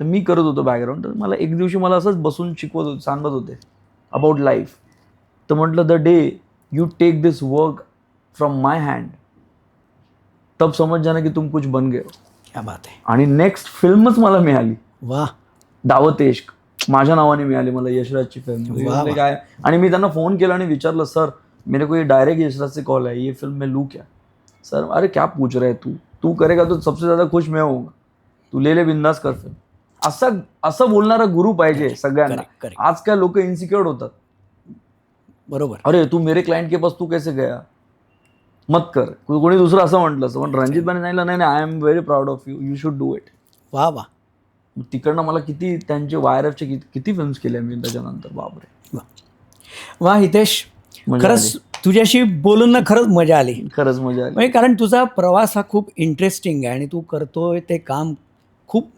तर मी करत होतो बॅकग्राऊंड. तर मला एक दिवशी मला असंच बसून सांगत होते अबाउट लाईफ. तर म्हटलं, the day you take this work from my hand तब समझ जाना की तुम कुछ बन गए. क्या बात आहे. आणि नेक्स्ट फिल्मच मला मिळाली. वा. दावत इश्क माझ्या नावाने मिळाली मला, यशराजची फिल्म. काय, आणि मी त्यांना फोन केला आणि विचारलं, सर मेरे को ये डायरेक्ट यशराज से कॉल है, ये फिल्म में लू क्या? सर, अरे क्या पूछ रहे तू करेगा तो सबसे ज्यादा खुश मैं होऊंगा, तू ले बिंदास कर फिल्म. असं बोलणारा गुरु पाहिजे सगळ्यांना. आज काय लोक इन्सिक्युअर्ड होतात. बरोबर. अरे तू मेरे क्लायंट के पास तू कैसे गया, मत कर. कोणी दुसरं असं म्हटलं असं, पण रणजित भाईने सांगितलं, नाही I am very proud of you, you should do it. वा वा. तिकडनं मला किती त्यांचे YRFचे किती फिल्म्स केल्या मी त्याच्यानंतर. बापरे. वा हितेश, खरंच तुझ्याशी बोलून ना खरंच मजा आली. खरंच मजा आली. म्हणजे कारण तुझा प्रवास हा खूप इंटरेस्टिंग आहे आणि तू करतोय ते काम खूप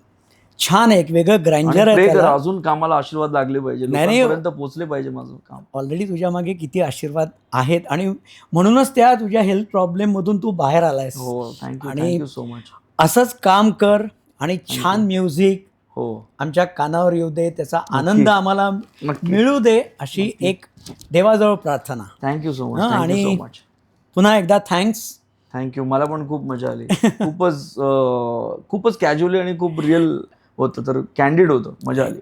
छान आहे, एक वेगळं ग्रँजर आहे. अजून कामाला आशीर्वाद लागले पाहिजे, लोकांपर्यंत पोहोचले पाहिजे माझं काम. ऑलरेडी तुझ्या मागे किती आशीर्वाद आहेत आणि म्हणूनच त्या तुझ्या हेल्थ प्रॉब्लेम मधून तू बाहेर आलायस. हो, थँक्यू सो मच. असंच काम कर आणि छान म्युझिक आमच्या कानावर येऊ दे, त्याचा आनंद आम्हाला मिळू दे, अशी एक देवाजवळ प्रार्थना. Thank you so much. आणि पुन्हा एकदा थँक्यू. मला पण खूप मजा आली. खूपच कॅज्युअली आणि खूप रिअल होतं, तर कॅन्डिड होतं, मजा आली.